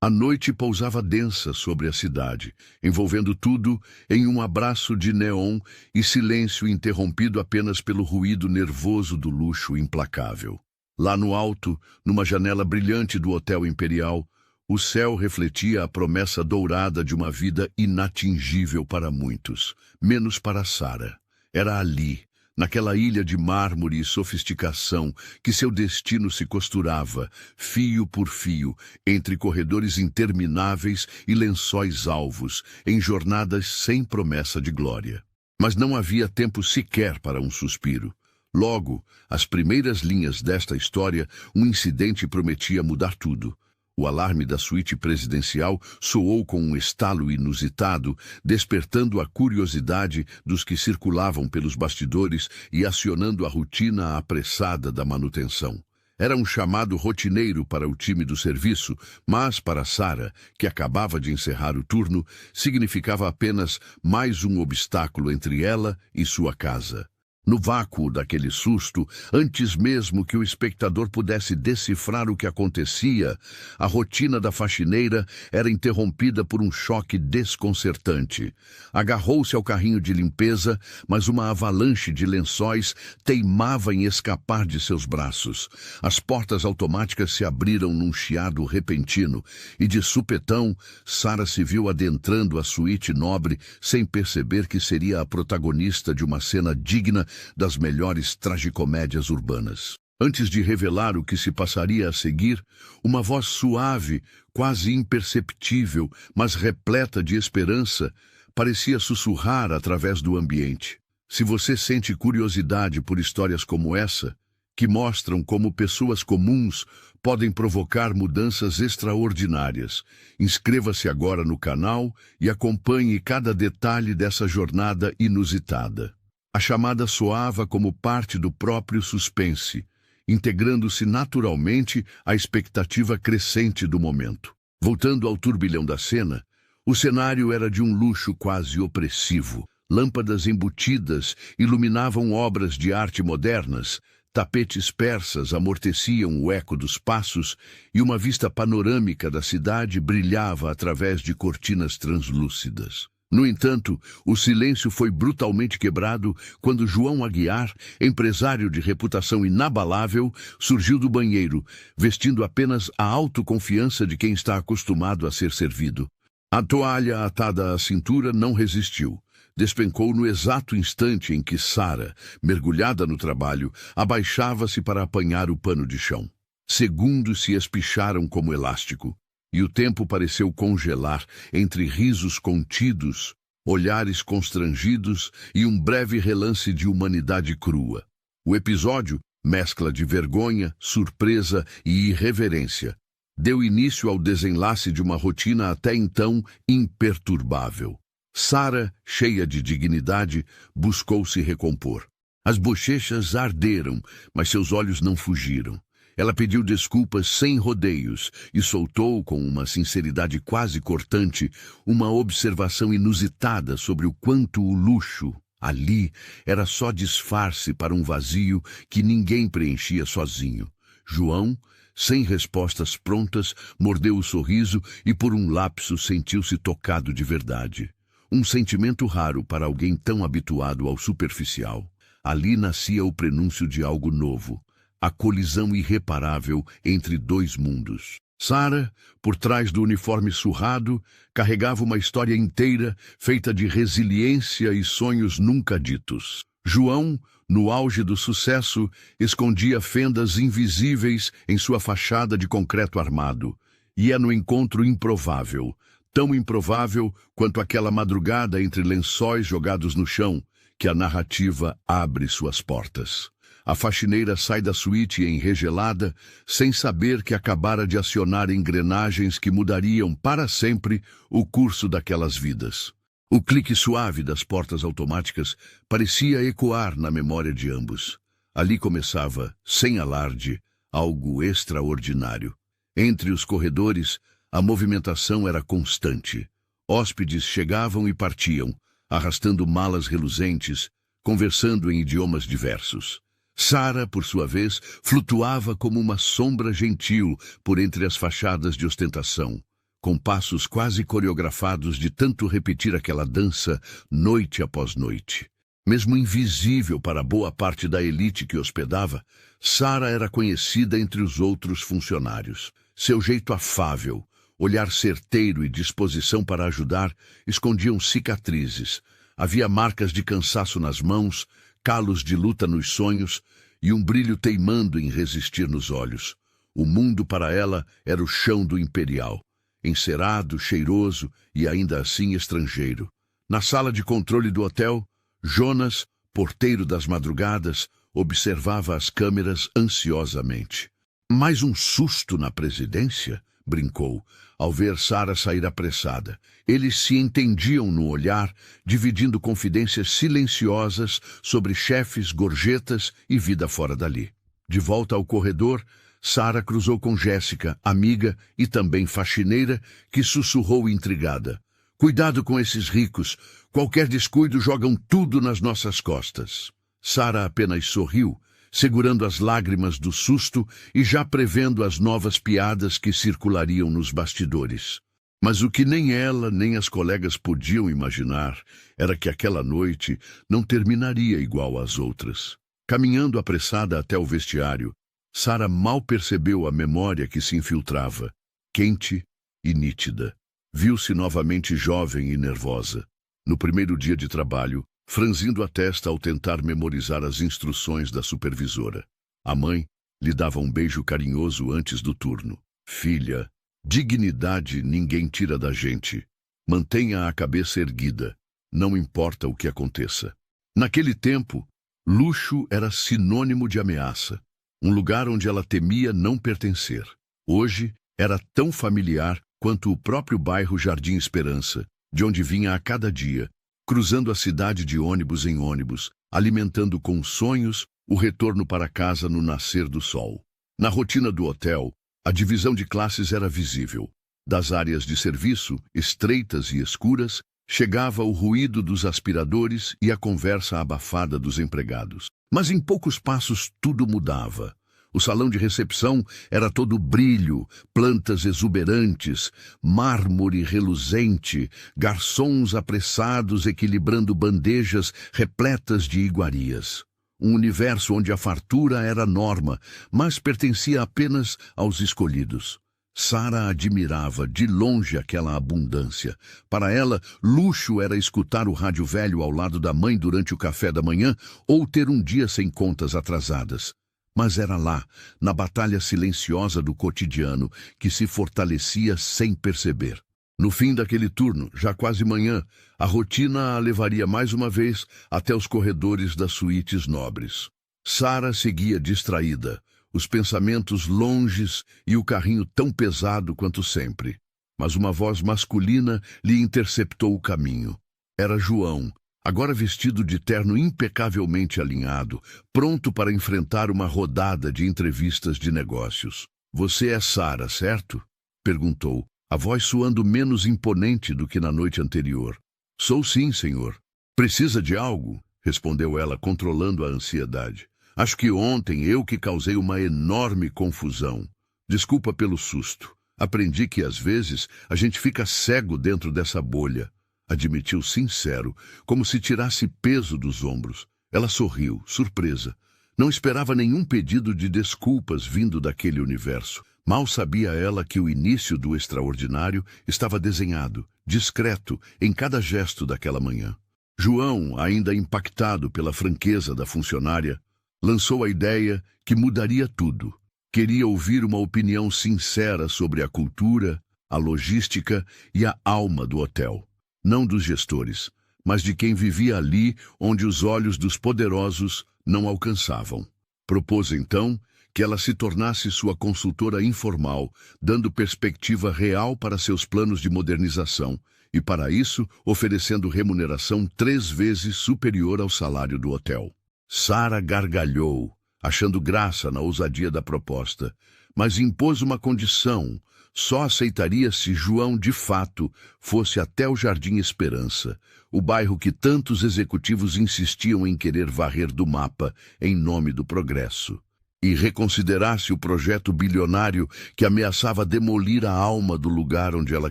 A noite pousava densa sobre a cidade, envolvendo tudo em um abraço de neon e silêncio interrompido apenas pelo ruído nervoso do luxo implacável. Lá no alto, numa janela brilhante do Hotel Imperial, o céu refletia a promessa dourada de uma vida inatingível para muitos, menos para Sarah. Era ali, naquela ilha de mármore e sofisticação, que seu destino se costurava, fio por fio, entre corredores intermináveis e lençóis alvos, em jornadas sem promessa de glória. Mas não havia tempo sequer para um suspiro. Logo, às primeiras linhas desta história, um incidente prometia mudar tudo. O alarme da suíte presidencial soou com um estalo inusitado, despertando a curiosidade dos que circulavam pelos bastidores e acionando a rotina apressada da manutenção. Era um chamado rotineiro para o time do serviço, mas para Sarah, que acabava de encerrar o turno, significava apenas mais um obstáculo entre ela e sua casa. No vácuo daquele susto, antes mesmo que o espectador pudesse decifrar o que acontecia, a rotina da faxineira era interrompida por um choque desconcertante. Agarrou-se ao carrinho de limpeza, mas uma avalanche de lençóis teimava em escapar de seus braços. As portas automáticas se abriram num chiado repentino, e de supetão, Sarah se viu adentrando a suíte nobre sem perceber que seria a protagonista de uma cena digna das melhores tragicomédias urbanas. Antes de revelar o que se passaria a seguir, uma voz suave, quase imperceptível, mas repleta de esperança, parecia sussurrar através do ambiente. Se você sente curiosidade por histórias como essa, que mostram como pessoas comuns podem provocar mudanças extraordinárias, inscreva-se agora no canal e acompanhe cada detalhe dessa jornada inusitada. A chamada soava como parte do próprio suspense, integrando-se naturalmente à expectativa crescente do momento. Voltando ao turbilhão da cena, o cenário era de um luxo quase opressivo. Lâmpadas embutidas iluminavam obras de arte modernas, tapetes persas amorteciam o eco dos passos e uma vista panorâmica da cidade brilhava através de cortinas translúcidas. No entanto, o silêncio foi brutalmente quebrado quando João Aguiar, empresário de reputação inabalável, surgiu do banheiro, vestindo apenas a autoconfiança de quem está acostumado a ser servido. A toalha atada à cintura não resistiu. Despencou no exato instante em que Sarah, mergulhada no trabalho, abaixava-se para apanhar o pano de chão. Segundos se espicharam como elástico. E o tempo pareceu congelar entre risos contidos, olhares constrangidos e um breve relance de humanidade crua. O episódio, mescla de vergonha, surpresa e irreverência, deu início ao desenlace de uma rotina até então imperturbável. Sarah, cheia de dignidade, buscou se recompor. As bochechas arderam, mas seus olhos não fugiram. Ela pediu desculpas sem rodeios e soltou, com uma sinceridade quase cortante, uma observação inusitada sobre o quanto o luxo, ali, era só disfarce para um vazio que ninguém preenchia sozinho. João, sem respostas prontas, mordeu o sorriso e por um lapso sentiu-se tocado de verdade. Um sentimento raro para alguém tão habituado ao superficial. Ali nascia o prenúncio de algo novo. A colisão irreparável entre dois mundos. Sarah, por trás do uniforme surrado, carregava uma história inteira feita de resiliência e sonhos nunca ditos. João, no auge do sucesso, escondia fendas invisíveis em sua fachada de concreto armado. Ia no encontro improvável, tão improvável quanto aquela madrugada entre lençóis jogados no chão, que a narrativa abre suas portas. A faxineira sai da suíte enregelada, sem saber que acabara de acionar engrenagens que mudariam para sempre o curso daquelas vidas. O clique suave das portas automáticas parecia ecoar na memória de ambos. Ali começava, sem alarde, algo extraordinário. Entre os corredores, a movimentação era constante. Hóspedes chegavam e partiam, arrastando malas reluzentes, conversando em idiomas diversos. Sarah, por sua vez, flutuava como uma sombra gentil por entre as fachadas de ostentação, com passos quase coreografados de tanto repetir aquela dança noite após noite. Mesmo invisível para boa parte da elite que hospedava, Sara era conhecida entre os outros funcionários. Seu jeito afável, olhar certeiro e disposição para ajudar escondiam cicatrizes. Havia marcas de cansaço nas mãos, calos de luta nos sonhos e um brilho teimando em resistir nos olhos. O mundo para ela era o chão do Imperial, encerado, cheiroso e ainda assim estrangeiro. Na sala de controle do hotel, Jonas, porteiro das madrugadas, observava as câmeras ansiosamente. Mais um susto na presidência? Brincou, ao ver Sara sair apressada. Eles se entendiam no olhar, dividindo confidências silenciosas sobre chefes, gorjetas e vida fora dali. De volta ao corredor, Sara cruzou com Jéssica, amiga e também faxineira, que sussurrou intrigada. Cuidado com esses ricos. Qualquer descuido jogam tudo nas nossas costas. Sara apenas sorriu, segurando as lágrimas do susto e já prevendo as novas piadas que circulariam nos bastidores. Mas o que nem ela nem as colegas podiam imaginar era que aquela noite não terminaria igual às outras. Caminhando apressada até o vestiário, Sara mal percebeu a memória que se infiltrava, quente e nítida. Viu-se novamente jovem e nervosa. No primeiro dia de trabalho, franzindo a testa ao tentar memorizar as instruções da supervisora. A mãe lhe dava um beijo carinhoso antes do turno. Filha, dignidade ninguém tira da gente. Mantenha a cabeça erguida, não importa o que aconteça. Naquele tempo, luxo era sinônimo de ameaça, um lugar onde ela temia não pertencer. Hoje, era tão familiar quanto o próprio bairro Jardim Esperança, de onde vinha a cada dia, cruzando a cidade de ônibus em ônibus, alimentando com sonhos o retorno para casa no nascer do sol. Na rotina do hotel, a divisão de classes era visível. Das áreas de serviço, estreitas e escuras, chegava o ruído dos aspiradores e a conversa abafada dos empregados. Mas em poucos passos tudo mudava. O salão de recepção era todo brilho, plantas exuberantes, mármore reluzente, garçons apressados equilibrando bandejas repletas de iguarias. Um universo onde a fartura era norma, mas pertencia apenas aos escolhidos. Sara admirava de longe aquela abundância. Para ela, luxo era escutar o rádio velho ao lado da mãe durante o café da manhã ou ter um dia sem contas atrasadas. Mas era lá, na batalha silenciosa do cotidiano, que se fortalecia sem perceber. No fim daquele turno, já quase manhã, a rotina a levaria mais uma vez até os corredores das suítes nobres. Sara seguia distraída, os pensamentos longes e o carrinho tão pesado quanto sempre. Mas uma voz masculina lhe interceptou o caminho. Era João, agora vestido de terno impecavelmente alinhado, pronto para enfrentar uma rodada de entrevistas de negócios. "Você é Sara, certo?" perguntou, a voz soando menos imponente do que na noite anterior. "Sou sim, senhor." "Precisa de algo?" respondeu ela, controlando a ansiedade. "Acho que ontem eu que causei uma enorme confusão. Desculpa pelo susto. Aprendi que às vezes a gente fica cego dentro dessa bolha." Admitiu sincero, como se tirasse peso dos ombros. Ela sorriu, surpresa. Não esperava nenhum pedido de desculpas vindo daquele universo. Mal sabia ela que o início do extraordinário estava desenhado, discreto, em cada gesto daquela manhã. João, ainda impactado pela franqueza da funcionária, lançou a ideia que mudaria tudo. Queria ouvir uma opinião sincera sobre a cultura, a logística e a alma do hotel. Não dos gestores, mas de quem vivia ali onde os olhos dos poderosos não alcançavam. Propôs então que ela se tornasse sua consultora informal, dando perspectiva real para seus planos de modernização e, para isso, oferecendo remuneração 3 vezes superior ao salário do hotel. Sara gargalhou, achando graça na ousadia da proposta, mas impôs uma condição. Só aceitaria se João, de fato, fosse até o Jardim Esperança, o bairro que tantos executivos insistiam em querer varrer do mapa em nome do progresso. e reconsiderasse o projeto bilionário que ameaçava demolir a alma do lugar onde ela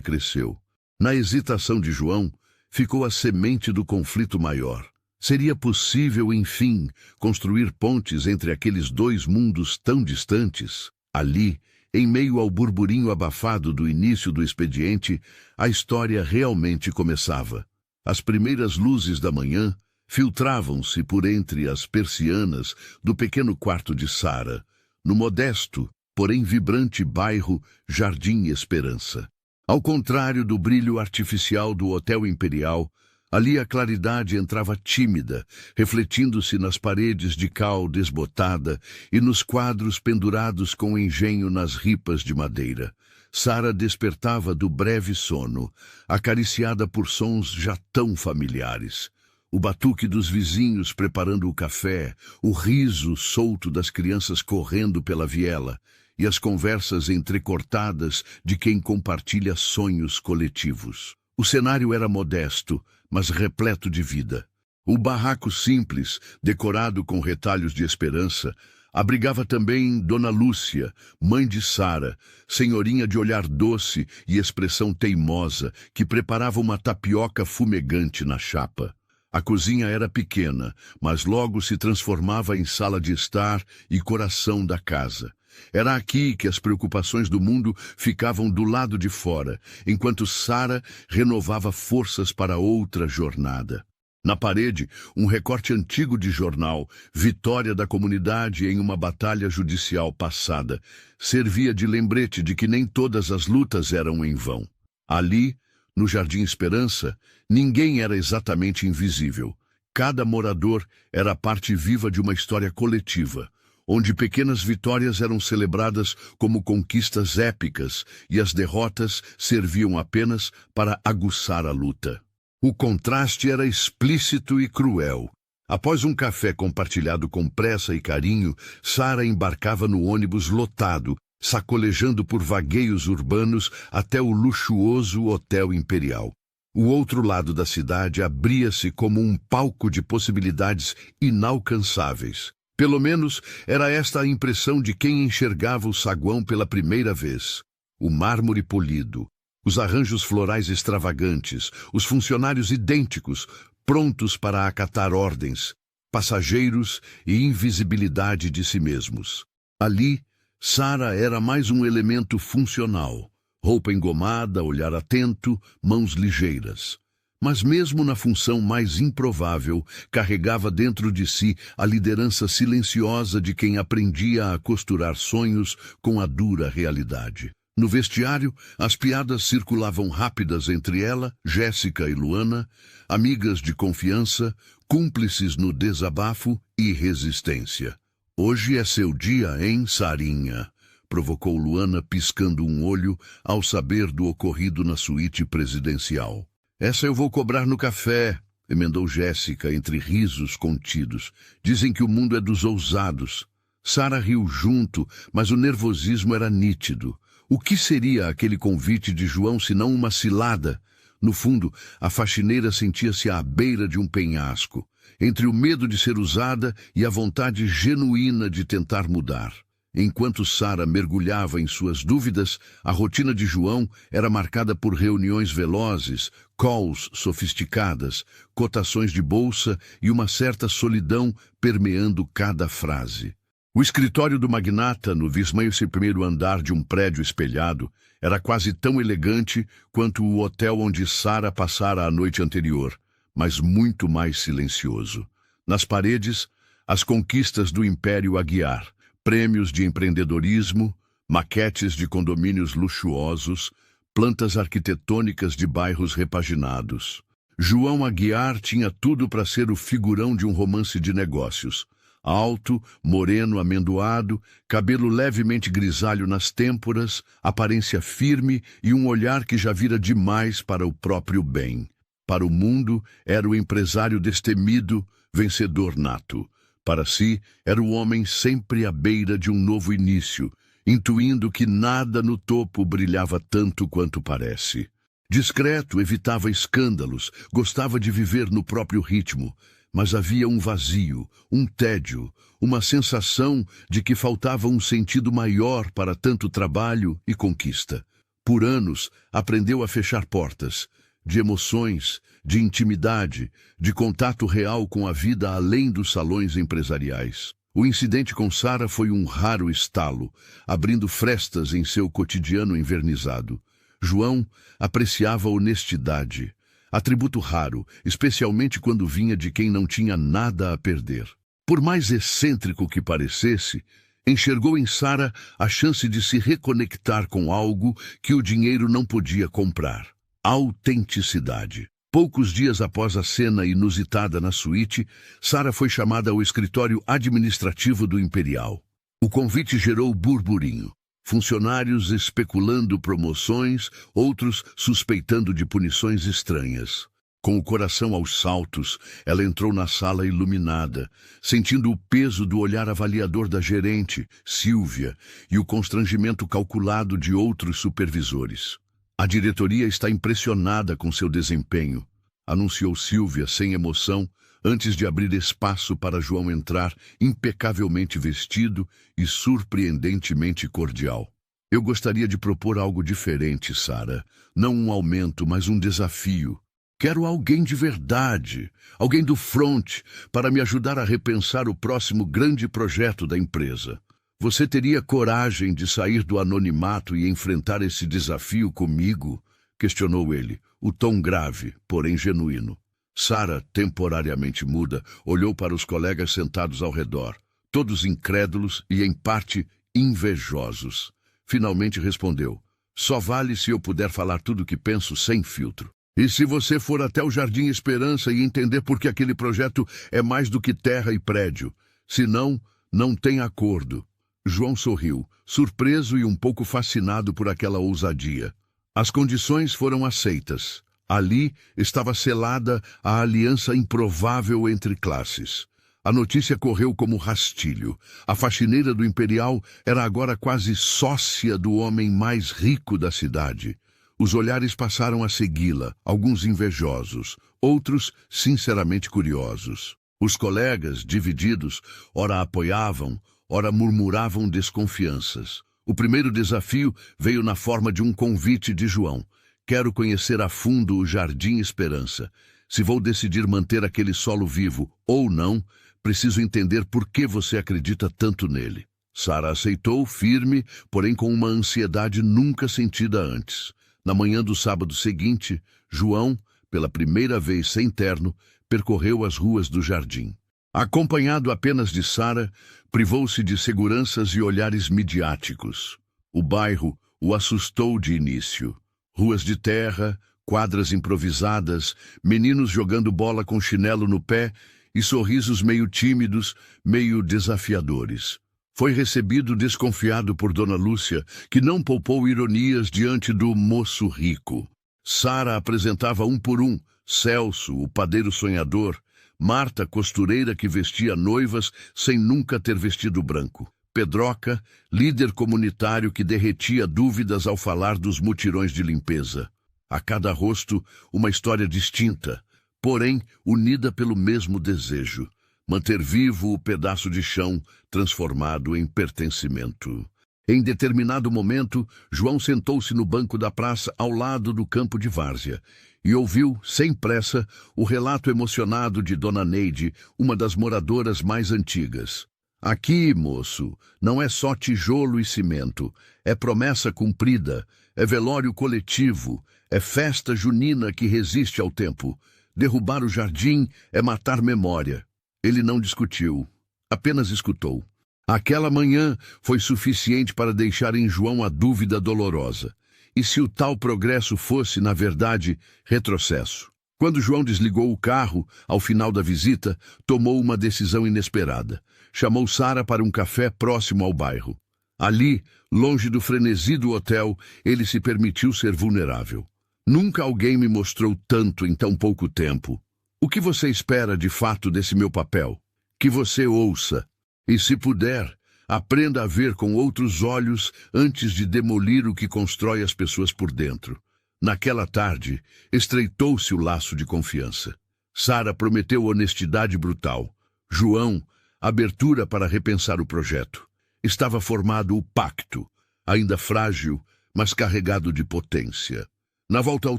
cresceu. Na hesitação de João, ficou a semente do conflito maior. Seria possível, enfim, construir pontes entre aqueles dois mundos tão distantes? Ali, em meio ao burburinho abafado do início do expediente, a história realmente começava. As primeiras luzes da manhã filtravam-se por entre as persianas do pequeno quarto de Sara, no modesto, porém vibrante bairro Jardim Esperança. Ao contrário do brilho artificial do Hotel Imperial, ali a claridade entrava tímida, refletindo-se nas paredes de cal desbotada e nos quadros pendurados com engenho nas ripas de madeira. Sara despertava do breve sono, acariciada por sons já tão familiares. O batuque dos vizinhos preparando o café, o riso solto das crianças correndo pela viela e as conversas entrecortadas de quem compartilha sonhos coletivos. O cenário era modesto, mas repleto de vida. O barraco simples, decorado com retalhos de esperança, abrigava também Dona Lúcia, mãe de Sara, senhorinha de olhar doce e expressão teimosa, que preparava uma tapioca fumegante na chapa. A cozinha era pequena, mas logo se transformava em sala de estar e coração da casa. Era aqui que as preocupações do mundo ficavam do lado de fora, enquanto Sara renovava forças para outra jornada. Na parede, um recorte antigo de jornal, vitória da comunidade em uma batalha judicial passada, servia de lembrete de que nem todas as lutas eram em vão. Ali, no Jardim Esperança, ninguém era exatamente invisível. Cada morador era parte viva de uma história coletiva, onde pequenas vitórias eram celebradas como conquistas épicas e as derrotas serviam apenas para aguçar a luta. O contraste era explícito e cruel. Após um café compartilhado com pressa e carinho, Sara embarcava no ônibus lotado, sacolejando por vagueios urbanos até o luxuoso Hotel Imperial. O outro lado da cidade abria-se como um palco de possibilidades inalcançáveis. Pelo menos era esta a impressão de quem enxergava o saguão pela primeira vez. O mármore polido, os arranjos florais extravagantes, os funcionários idênticos, prontos para acatar ordens, passageiros e invisibilidade de si mesmos. Ali, Sara era mais um elemento funcional. Roupa engomada, olhar atento, mãos ligeiras. Mas mesmo na função mais improvável, carregava dentro de si a liderança silenciosa de quem aprendia a costurar sonhos com a dura realidade. No vestiário, as piadas circulavam rápidas entre ela, Jéssica e Luana, amigas de confiança, cúmplices no desabafo e resistência. "Hoje é seu dia, hein, Sarinha?", provocou Luana piscando um olho ao saber do ocorrido na suíte presidencial. "Essa eu vou cobrar no café", emendou Jéssica entre risos contidos. "Dizem que o mundo é dos ousados." Sara riu junto, mas o nervosismo era nítido. O que seria aquele convite de João senão uma cilada? No fundo, a faxineira sentia-se à beira de um penhasco, entre o medo de ser usada e a vontade genuína de tentar mudar. Enquanto Sara mergulhava em suas dúvidas, a rotina de João era marcada por reuniões velozes, calls sofisticadas, cotações de bolsa e uma certa solidão permeando cada frase. O escritório do magnata, no 21º andar de um prédio espelhado, era quase tão elegante quanto o hotel onde Sara passara a noite anterior, mas muito mais silencioso. Nas paredes, as conquistas do Império Aguiar, prêmios de empreendedorismo, maquetes de condomínios luxuosos, plantas arquitetônicas de bairros repaginados. João Aguiar tinha tudo para ser o figurão de um romance de negócios. Alto, moreno, amendoado, cabelo levemente grisalho nas têmporas, aparência firme e um olhar que já vira demais para o próprio bem. Para o mundo, era o empresário destemido, vencedor nato. Para si, era o homem sempre à beira de um novo início, intuindo que nada no topo brilhava tanto quanto parece. Discreto, evitava escândalos, gostava de viver no próprio ritmo, mas havia um vazio, um tédio, uma sensação de que faltava um sentido maior para tanto trabalho e conquista. Por anos, aprendeu a fechar portas, de emoções, de intimidade, de contato real com a vida além dos salões empresariais. O incidente com Sara foi um raro estalo, abrindo frestas em seu cotidiano envernizado. João apreciava a honestidade, atributo raro, especialmente quando vinha de quem não tinha nada a perder. Por mais excêntrico que parecesse, enxergou em Sara a chance de se reconectar com algo que o dinheiro não podia comprar: autenticidade. Poucos dias após a cena inusitada na suíte, Sara foi chamada ao escritório administrativo do Imperial. O convite gerou burburinho. Funcionários especulando promoções, outros suspeitando de punições estranhas. Com o coração aos saltos, ela entrou na sala iluminada, sentindo o peso do olhar avaliador da gerente, Silvia, e o constrangimento calculado de outros supervisores. A diretoria está impressionada com seu desempenho, anunciou Silvia sem emoção, antes de abrir espaço para João entrar, impecavelmente vestido e surpreendentemente cordial. Eu gostaria de propor algo diferente, Sara. Não um aumento, mas um desafio. Quero alguém de verdade, alguém do front, para me ajudar a repensar o próximo grande projeto da empresa. Você teria coragem de sair do anonimato e enfrentar esse desafio comigo? Questionou ele, o tom grave, porém genuíno. Sara, temporariamente muda, olhou para os colegas sentados ao redor, todos incrédulos e, em parte, invejosos. Finalmente respondeu: só vale se eu puder falar tudo o que penso sem filtro. E se você for até o Jardim Esperança e entender por que aquele projeto é mais do que terra e prédio. Se não, não tem acordo. João sorriu, surpreso e um pouco fascinado por aquela ousadia. As condições foram aceitas. Ali estava selada a aliança improvável entre classes. A notícia correu como rastilho. A faxineira do Imperial era agora quase sócia do homem mais rico da cidade. Os olhares passaram a segui-la, alguns invejosos, outros sinceramente curiosos. Os colegas, divididos, ora apoiavam, ora murmuravam desconfianças. O primeiro desafio veio na forma de um convite de João. Quero conhecer a fundo o Jardim Esperança. Se vou decidir manter aquele solo vivo ou não, preciso entender por que você acredita tanto nele. Sara aceitou, firme, porém com uma ansiedade nunca sentida antes. Na manhã do sábado seguinte, João, pela primeira vez sem terno, percorreu as ruas do jardim. Acompanhado apenas de Sara, privou-se de seguranças e olhares midiáticos. O bairro o assustou de início. Ruas de terra, quadras improvisadas, meninos jogando bola com chinelo no pé e sorrisos meio tímidos, meio desafiadores. Foi recebido desconfiado por Dona Lúcia, que não poupou ironias diante do moço rico. Sara apresentava um por um: Celso, o padeiro sonhador; Marta, costureira que vestia noivas sem nunca ter vestido branco; Pedroca, líder comunitário que derretia dúvidas ao falar dos mutirões de limpeza. A cada rosto, uma história distinta, porém unida pelo mesmo desejo: manter vivo o pedaço de chão transformado em pertencimento. Em determinado momento, João sentou-se no banco da praça ao lado do campo de várzea e ouviu, sem pressa, o relato emocionado de Dona Neide, uma das moradoras mais antigas. Aqui, moço, não é só tijolo e cimento, é promessa cumprida, é velório coletivo, é festa junina que resiste ao tempo. Derrubar o jardim é matar memória. Ele não discutiu, apenas escutou. Aquela manhã foi suficiente para deixar em João a dúvida dolorosa. E se o tal progresso fosse, na verdade, retrocesso? Quando João desligou o carro, ao final da visita, tomou uma decisão inesperada. Chamou Sara para um café próximo ao bairro. Ali, longe do frenesi do hotel, ele se permitiu ser vulnerável. Nunca alguém me mostrou tanto em tão pouco tempo. O que você espera de fato desse meu papel? Que você ouça. E se puder, aprenda a ver com outros olhos antes de demolir o que constrói as pessoas por dentro. Naquela tarde, estreitou-se o laço de confiança. Sara prometeu honestidade brutal. João, abertura para repensar o projeto. Estava formado o pacto, ainda frágil, mas carregado de potência. Na volta ao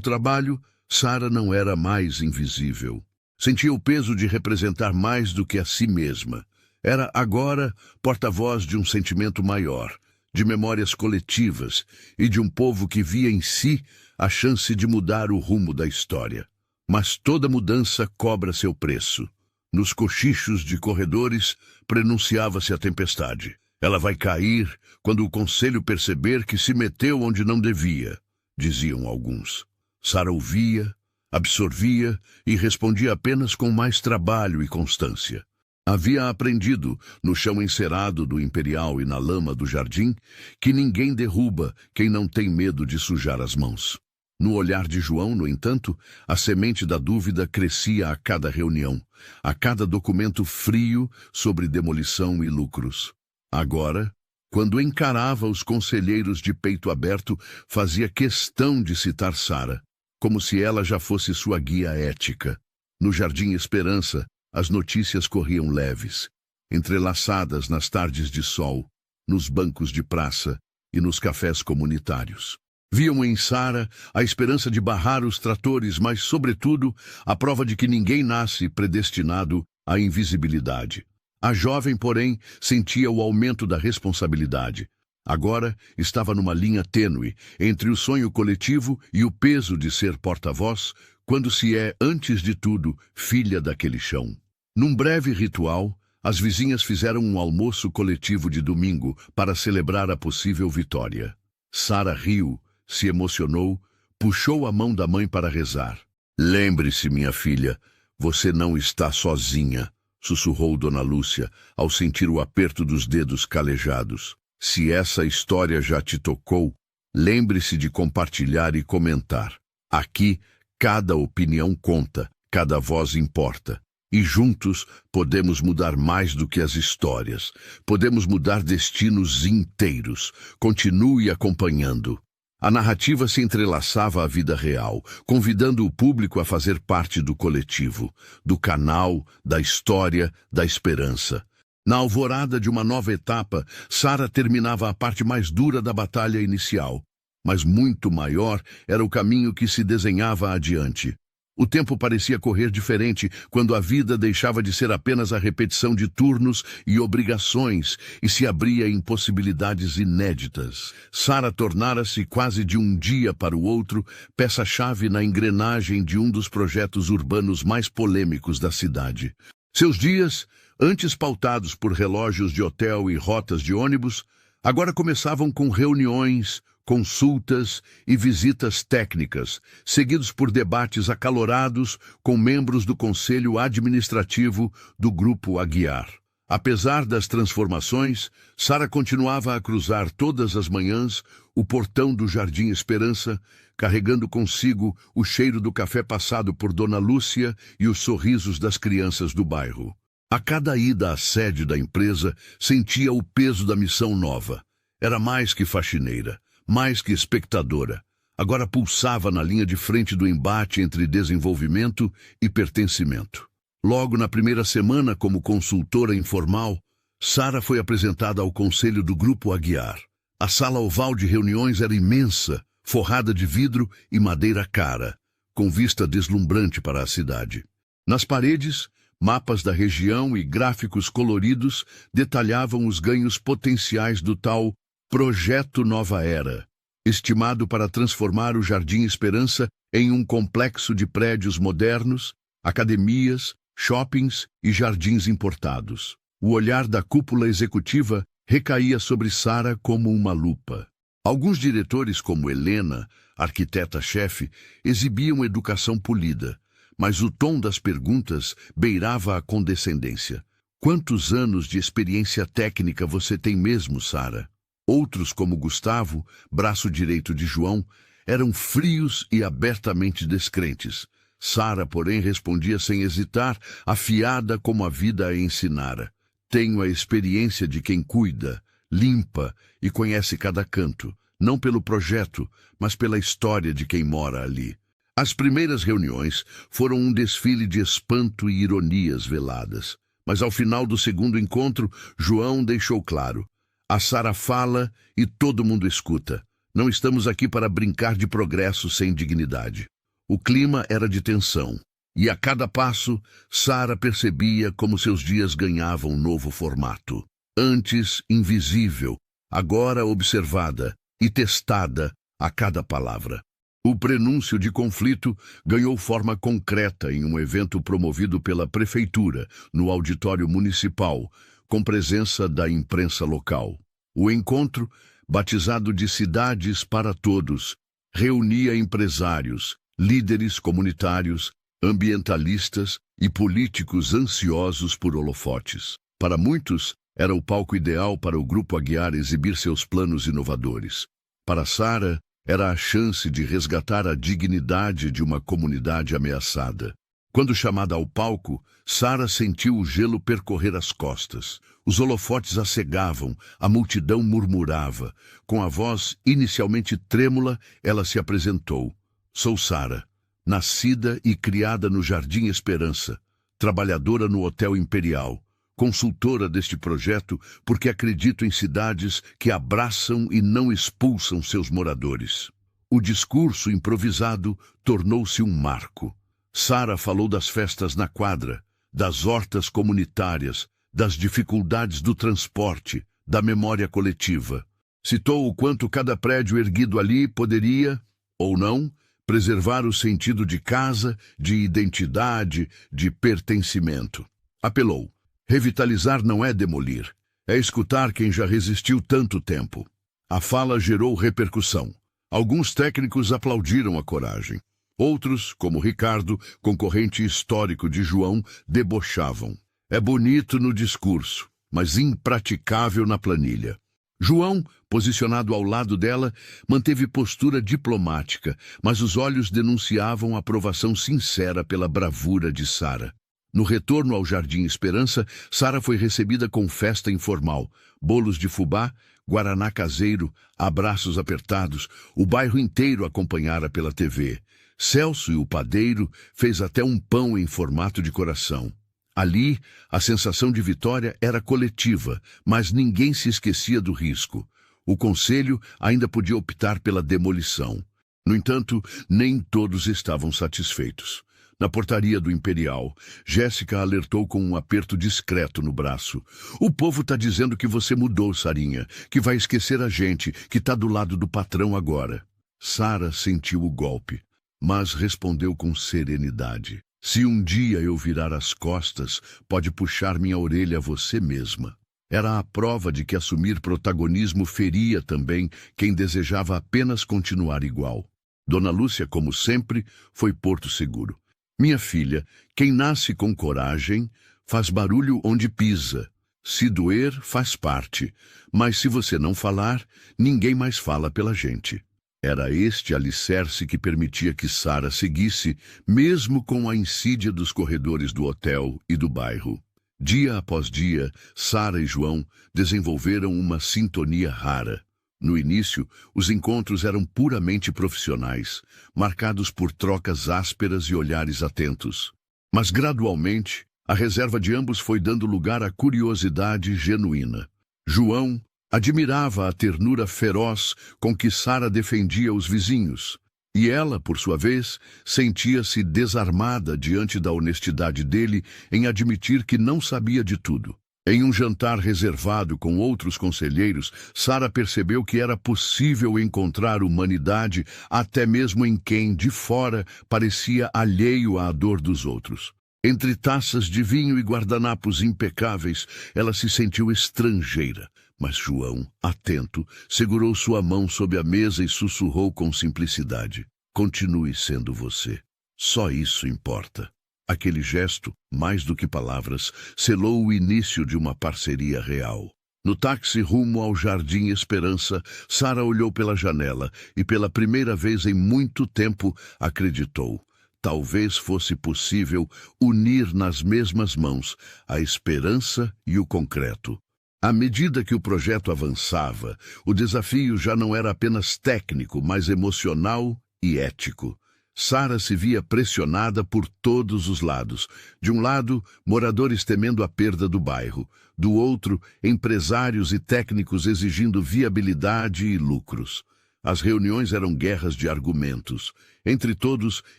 trabalho, Sara não era mais invisível. Sentia o peso de representar mais do que a si mesma. Era agora porta-voz de um sentimento maior, de memórias coletivas e de um povo que via em si a chance de mudar o rumo da história. Mas toda mudança cobra seu preço. Nos cochichos de corredores prenunciava-se a tempestade. Ela vai cair quando o conselho perceber que se meteu onde não devia, diziam alguns. Sara ouvia, absorvia e respondia apenas com mais trabalho e constância. Havia aprendido, no chão encerado do Imperial e na lama do jardim, que ninguém derruba quem não tem medo de sujar as mãos. No olhar de João, no entanto, a semente da dúvida crescia a cada reunião, a cada documento frio sobre demolição e lucros. Agora, quando encarava os conselheiros de peito aberto, fazia questão de citar Sara, como se ela já fosse sua guia ética. No Jardim Esperança, as notícias corriam leves, entrelaçadas nas tardes de sol, nos bancos de praça e nos cafés comunitários. Viam em Sara a esperança de barrar os tratores, mas, sobretudo, a prova de que ninguém nasce predestinado à invisibilidade. A jovem, porém, sentia o aumento da responsabilidade. Agora estava numa linha tênue entre o sonho coletivo e o peso de ser porta-voz, quando se é, antes de tudo, filha daquele chão. Num breve ritual, as vizinhas fizeram um almoço coletivo de domingo para celebrar a possível vitória. Sara riu, se emocionou, puxou a mão da mãe para rezar. "Lembre-se, minha filha, você não está sozinha", sussurrou Dona Lúcia, ao sentir o aperto dos dedos calejados. "Se essa história já te tocou, lembre-se de compartilhar e comentar. Aqui, cada opinião conta, cada voz importa. E juntos podemos mudar mais do que as histórias. Podemos mudar destinos inteiros. Continue acompanhando." A narrativa se entrelaçava à vida real, convidando o público a fazer parte do coletivo, do canal, da história, da esperança. Na alvorada de uma nova etapa, Sara terminava a parte mais dura da batalha inicial, mas muito maior era o caminho que se desenhava adiante. O tempo parecia correr diferente quando a vida deixava de ser apenas a repetição de turnos e obrigações e se abria em possibilidades inéditas. Sara tornara-se quase de um dia para o outro peça-chave na engrenagem de um dos projetos urbanos mais polêmicos da cidade. Seus dias, antes pautados por relógios de hotel e rotas de ônibus, agora começavam com reuniões, consultas e visitas técnicas, seguidos por debates acalorados com membros do Conselho Administrativo do Grupo Aguiar. Apesar das transformações, Sara continuava a cruzar todas as manhãs o portão do Jardim Esperança, carregando consigo o cheiro do café passado por Dona Lúcia e os sorrisos das crianças do bairro. A cada ida à sede da empresa, sentia o peso da missão nova. Era mais que faxineira, mais que espectadora. Agora pulsava na linha de frente do embate entre desenvolvimento e pertencimento. Logo na primeira semana como consultora informal, Sara foi apresentada ao conselho do Grupo Aguiar. A sala oval de reuniões era imensa, forrada de vidro e madeira cara, com vista deslumbrante para a cidade. Nas paredes, mapas da região e gráficos coloridos detalhavam os ganhos potenciais do tal Projeto Nova Era, estimado para transformar o Jardim Esperança em um complexo de prédios modernos, academias, shoppings e jardins importados. O olhar da cúpula executiva recaía sobre Sara como uma lupa. Alguns diretores, como Helena, arquiteta-chefe, exibiam educação polida, mas o tom das perguntas beirava a condescendência. "Quantos anos de experiência técnica você tem mesmo, Sara?" Outros, como Gustavo, braço direito de João, eram frios e abertamente descrentes. Sara, porém, respondia sem hesitar, afiada como a vida a ensinara. "Tenho a experiência de quem cuida, limpa e conhece cada canto, não pelo projeto, mas pela história de quem mora ali." As primeiras reuniões foram um desfile de espanto e ironias veladas. Mas ao final do segundo encontro, João deixou claro: a Sara fala e todo mundo escuta. Não estamos aqui para brincar de progresso sem dignidade. O clima era de tensão, e a cada passo, Sara percebia como seus dias ganhavam um novo formato. Antes invisível, agora observada e testada a cada palavra. O prenúncio de conflito ganhou forma concreta em um evento promovido pela prefeitura, no auditório municipal, com presença da imprensa local. O encontro, batizado de Cidades para Todos, reunia empresários, líderes comunitários, ambientalistas e políticos ansiosos por holofotes. Para muitos, era o palco ideal para o Grupo Aguiar exibir seus planos inovadores. Para Sara, era a chance de resgatar a dignidade de uma comunidade ameaçada. Quando chamada ao palco, Sara sentiu o gelo percorrer as costas. Os holofotes a cegavam, a multidão murmurava. Com a voz inicialmente trêmula, ela se apresentou. Sou Sara, nascida e criada no Jardim Esperança, trabalhadora no Hotel Imperial, consultora deste projeto porque acredito em cidades que abraçam e não expulsam seus moradores. O discurso improvisado tornou-se um marco. Sara falou das festas na quadra, das hortas comunitárias, das dificuldades do transporte, da memória coletiva. Citou o quanto cada prédio erguido ali poderia, ou não, preservar o sentido de casa, de identidade, de pertencimento. Apelou: revitalizar não é demolir, é escutar quem já resistiu tanto tempo. A fala gerou repercussão. Alguns técnicos aplaudiram a coragem. Outros, como Ricardo, concorrente histórico de João, debochavam. É bonito no discurso, mas impraticável na planilha. João, posicionado ao lado dela, manteve postura diplomática, mas os olhos denunciavam aprovação sincera pela bravura de Sara. No retorno ao Jardim Esperança, Sara foi recebida com festa informal, bolos de fubá, guaraná caseiro, abraços apertados, o bairro inteiro acompanhara pela TV. Celso e o padeiro fez até um pão em formato de coração. Ali, a sensação de vitória era coletiva, mas ninguém se esquecia do risco. O conselho ainda podia optar pela demolição. No entanto, nem todos estavam satisfeitos. Na portaria do Imperial, Jéssica alertou com um aperto discreto no braço. O povo tá dizendo que você mudou, Sarinha, que vai esquecer a gente, que tá do lado do patrão agora. Sara sentiu o golpe, mas respondeu com serenidade. Se um dia eu virar as costas, pode puxar minha orelha a você mesma. Era a prova de que assumir protagonismo feria também quem desejava apenas continuar igual. Dona Lúcia, como sempre, foi porto seguro. Minha filha, quem nasce com coragem, faz barulho onde pisa. Se doer, faz parte. Mas se você não falar, ninguém mais fala pela gente. Era este alicerce que permitia que Sara seguisse, mesmo com a insídia dos corredores do hotel e do bairro. Dia após dia, Sara e João desenvolveram uma sintonia rara. No início, os encontros eram puramente profissionais, marcados por trocas ásperas e olhares atentos. Mas, gradualmente, a reserva de ambos foi dando lugar à curiosidade genuína. João admirava a ternura feroz com que Sara defendia os vizinhos, e ela, por sua vez, sentia-se desarmada diante da honestidade dele em admitir que não sabia de tudo. Em um jantar reservado com outros conselheiros, Sara percebeu que era possível encontrar humanidade até mesmo em quem, de fora, parecia alheio à dor dos outros. Entre taças de vinho e guardanapos impecáveis, ela se sentiu estrangeira. Mas João, atento, segurou sua mão sob a mesa e sussurrou com simplicidade: continue sendo você. Só isso importa. Aquele gesto, mais do que palavras, selou o início de uma parceria real. No táxi rumo ao Jardim Esperança, Sara olhou pela janela e, pela primeira vez em muito tempo, acreditou. Talvez fosse possível unir nas mesmas mãos a esperança e o concreto. À medida que o projeto avançava, o desafio já não era apenas técnico, mas emocional e ético. Sara se via pressionada por todos os lados. De um lado, moradores temendo a perda do bairro. Do outro, empresários e técnicos exigindo viabilidade e lucros. As reuniões eram guerras de argumentos. Entre todos,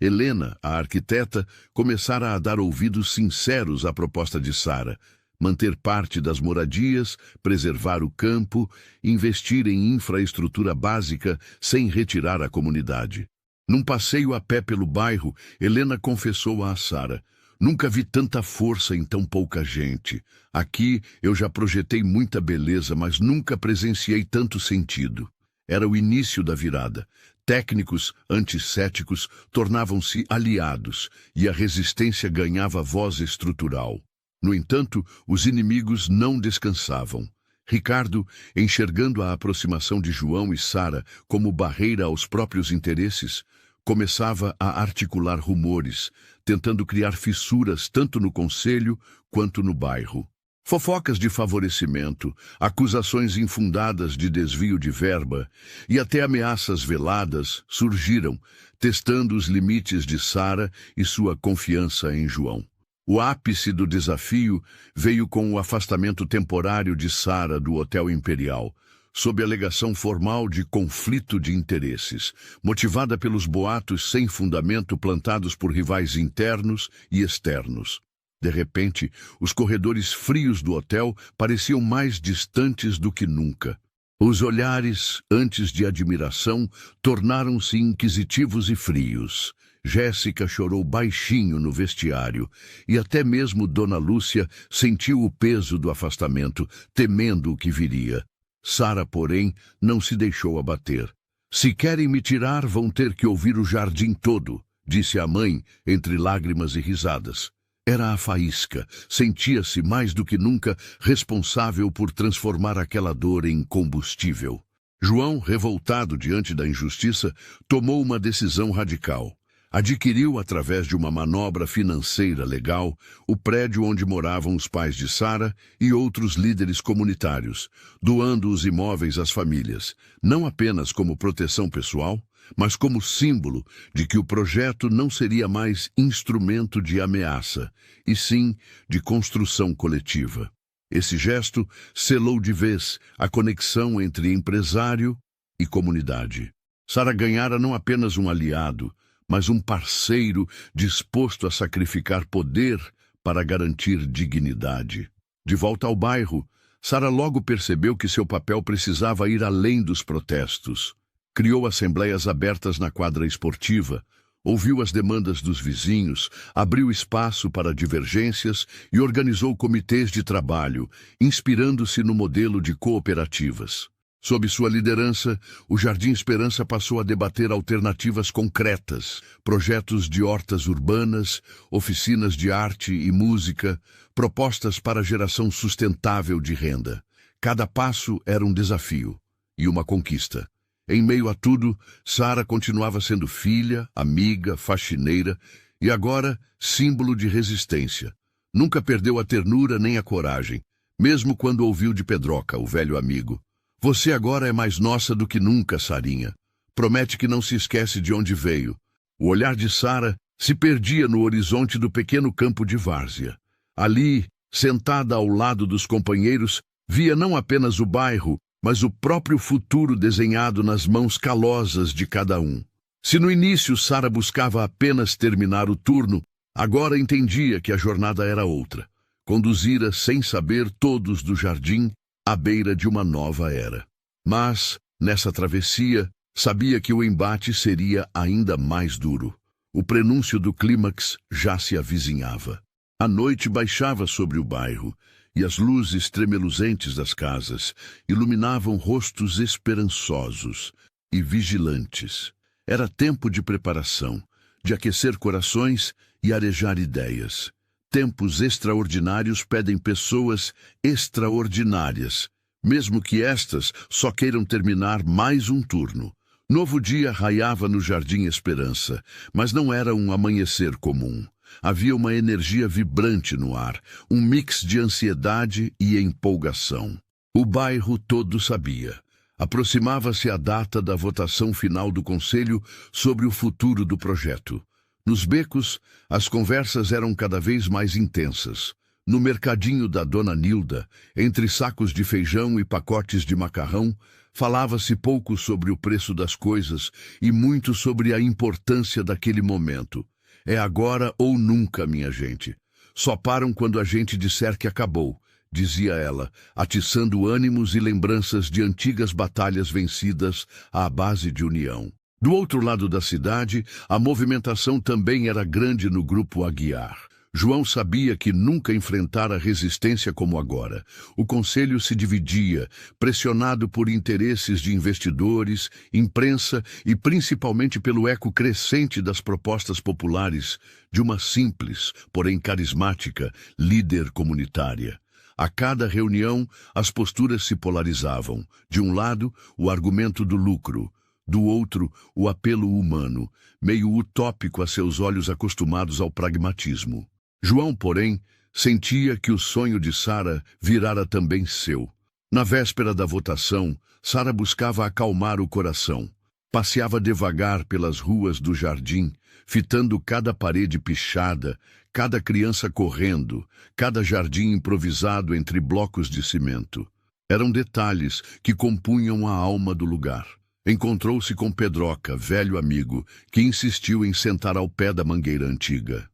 Helena, a arquiteta, começara a dar ouvidos sinceros à proposta de Sara. Manter parte das moradias, preservar o campo, investir em infraestrutura básica sem retirar a comunidade. Num passeio a pé pelo bairro, Helena confessou a Sara: "Nunca vi tanta força em tão pouca gente. Aqui eu já projetei muita beleza, mas nunca presenciei tanto sentido." Era o início da virada. Técnicos anticéticos tornavam-se aliados e a resistência ganhava voz estrutural. No entanto, os inimigos não descansavam. Ricardo, enxergando a aproximação de João e Sara como barreira aos próprios interesses, começava a articular rumores, tentando criar fissuras tanto no conselho quanto no bairro. Fofocas de favorecimento, acusações infundadas de desvio de verba e até ameaças veladas surgiram, testando os limites de Sara e sua confiança em João. O ápice do desafio veio com o afastamento temporário de Sara do Hotel Imperial, sob alegação formal de conflito de interesses, motivada pelos boatos sem fundamento plantados por rivais internos e externos. De repente, os corredores frios do hotel pareciam mais distantes do que nunca. Os olhares, antes de admiração, tornaram-se inquisitivos e frios. Jéssica chorou baixinho no vestiário, e até mesmo Dona Lúcia sentiu o peso do afastamento, temendo o que viria. Sara, porém, não se deixou abater. "Se querem me tirar, vão ter que ouvir o jardim todo", disse a mãe, entre lágrimas e risadas. Era a faísca, sentia-se mais do que nunca responsável por transformar aquela dor em combustível. João, revoltado diante da injustiça, tomou uma decisão radical. Adquiriu, através de uma manobra financeira legal, o prédio onde moravam os pais de Sara e outros líderes comunitários, doando os imóveis às famílias, não apenas como proteção pessoal, mas como símbolo de que o projeto não seria mais instrumento de ameaça, e sim de construção coletiva. Esse gesto selou de vez a conexão entre empresário e comunidade. Sara ganhara não apenas um aliado, mas um parceiro disposto a sacrificar poder para garantir dignidade. De volta ao bairro, Sara logo percebeu que seu papel precisava ir além dos protestos. Criou assembleias abertas na quadra esportiva, ouviu as demandas dos vizinhos, abriu espaço para divergências e organizou comitês de trabalho, inspirando-se no modelo de cooperativas. Sob sua liderança, o Jardim Esperança passou a debater alternativas concretas, projetos de hortas urbanas, oficinas de arte e música, propostas para a geração sustentável de renda. Cada passo era um desafio e uma conquista. Em meio a tudo, Sara continuava sendo filha, amiga, faxineira e agora símbolo de resistência. Nunca perdeu a ternura nem a coragem, mesmo quando ouviu de Pedroca, o velho amigo: "Você agora é mais nossa do que nunca, Sarinha. Promete que não se esquece de onde veio." O olhar de Sara se perdia no horizonte do pequeno campo de várzea. Ali, sentada ao lado dos companheiros, via não apenas o bairro, mas o próprio futuro desenhado nas mãos calosas de cada um. Se no início Sara buscava apenas terminar o turno, agora entendia que a jornada era outra. Conduzira sem saber todos do jardim à beira de uma nova era. Mas, nessa travessia, sabia que o embate seria ainda mais duro. O prenúncio do clímax já se avizinhava. A noite baixava sobre o bairro, e as luzes tremeluzentes das casas iluminavam rostos esperançosos e vigilantes. Era tempo de preparação, de aquecer corações e arejar ideias. Tempos extraordinários pedem pessoas extraordinárias, mesmo que estas só queiram terminar mais um turno. Novo dia raiava no Jardim Esperança, mas não era um amanhecer comum. Havia uma energia vibrante no ar, um mix de ansiedade e empolgação. O bairro todo sabia. Aproximava-se a data da votação final do Conselho sobre o futuro do projeto. Nos becos, as conversas eram cada vez mais intensas. No mercadinho da Dona Nilda, entre sacos de feijão e pacotes de macarrão, falava-se pouco sobre o preço das coisas e muito sobre a importância daquele momento. É agora ou nunca, minha gente. Só param quando a gente disser que acabou, dizia ela, atiçando ânimos e lembranças de antigas batalhas vencidas à base de união. Do outro lado da cidade, a movimentação também era grande no grupo Aguiar. João sabia que nunca enfrentara resistência como agora. O conselho se dividia, pressionado por interesses de investidores, imprensa e principalmente pelo eco crescente das propostas populares de uma simples, porém carismática, líder comunitária. A cada reunião, as posturas se polarizavam. De um lado, o argumento do lucro. Do outro, o apelo humano, meio utópico a seus olhos acostumados ao pragmatismo. João, porém, sentia que o sonho de Sara virara também seu. Na véspera da votação, Sara buscava acalmar o coração. Passeava devagar pelas ruas do jardim, fitando cada parede pichada, cada criança correndo, cada jardim improvisado entre blocos de cimento. Eram detalhes que compunham a alma do lugar. Encontrou-se com Pedroca, velho amigo, que insistiu em sentar ao pé da mangueira antiga.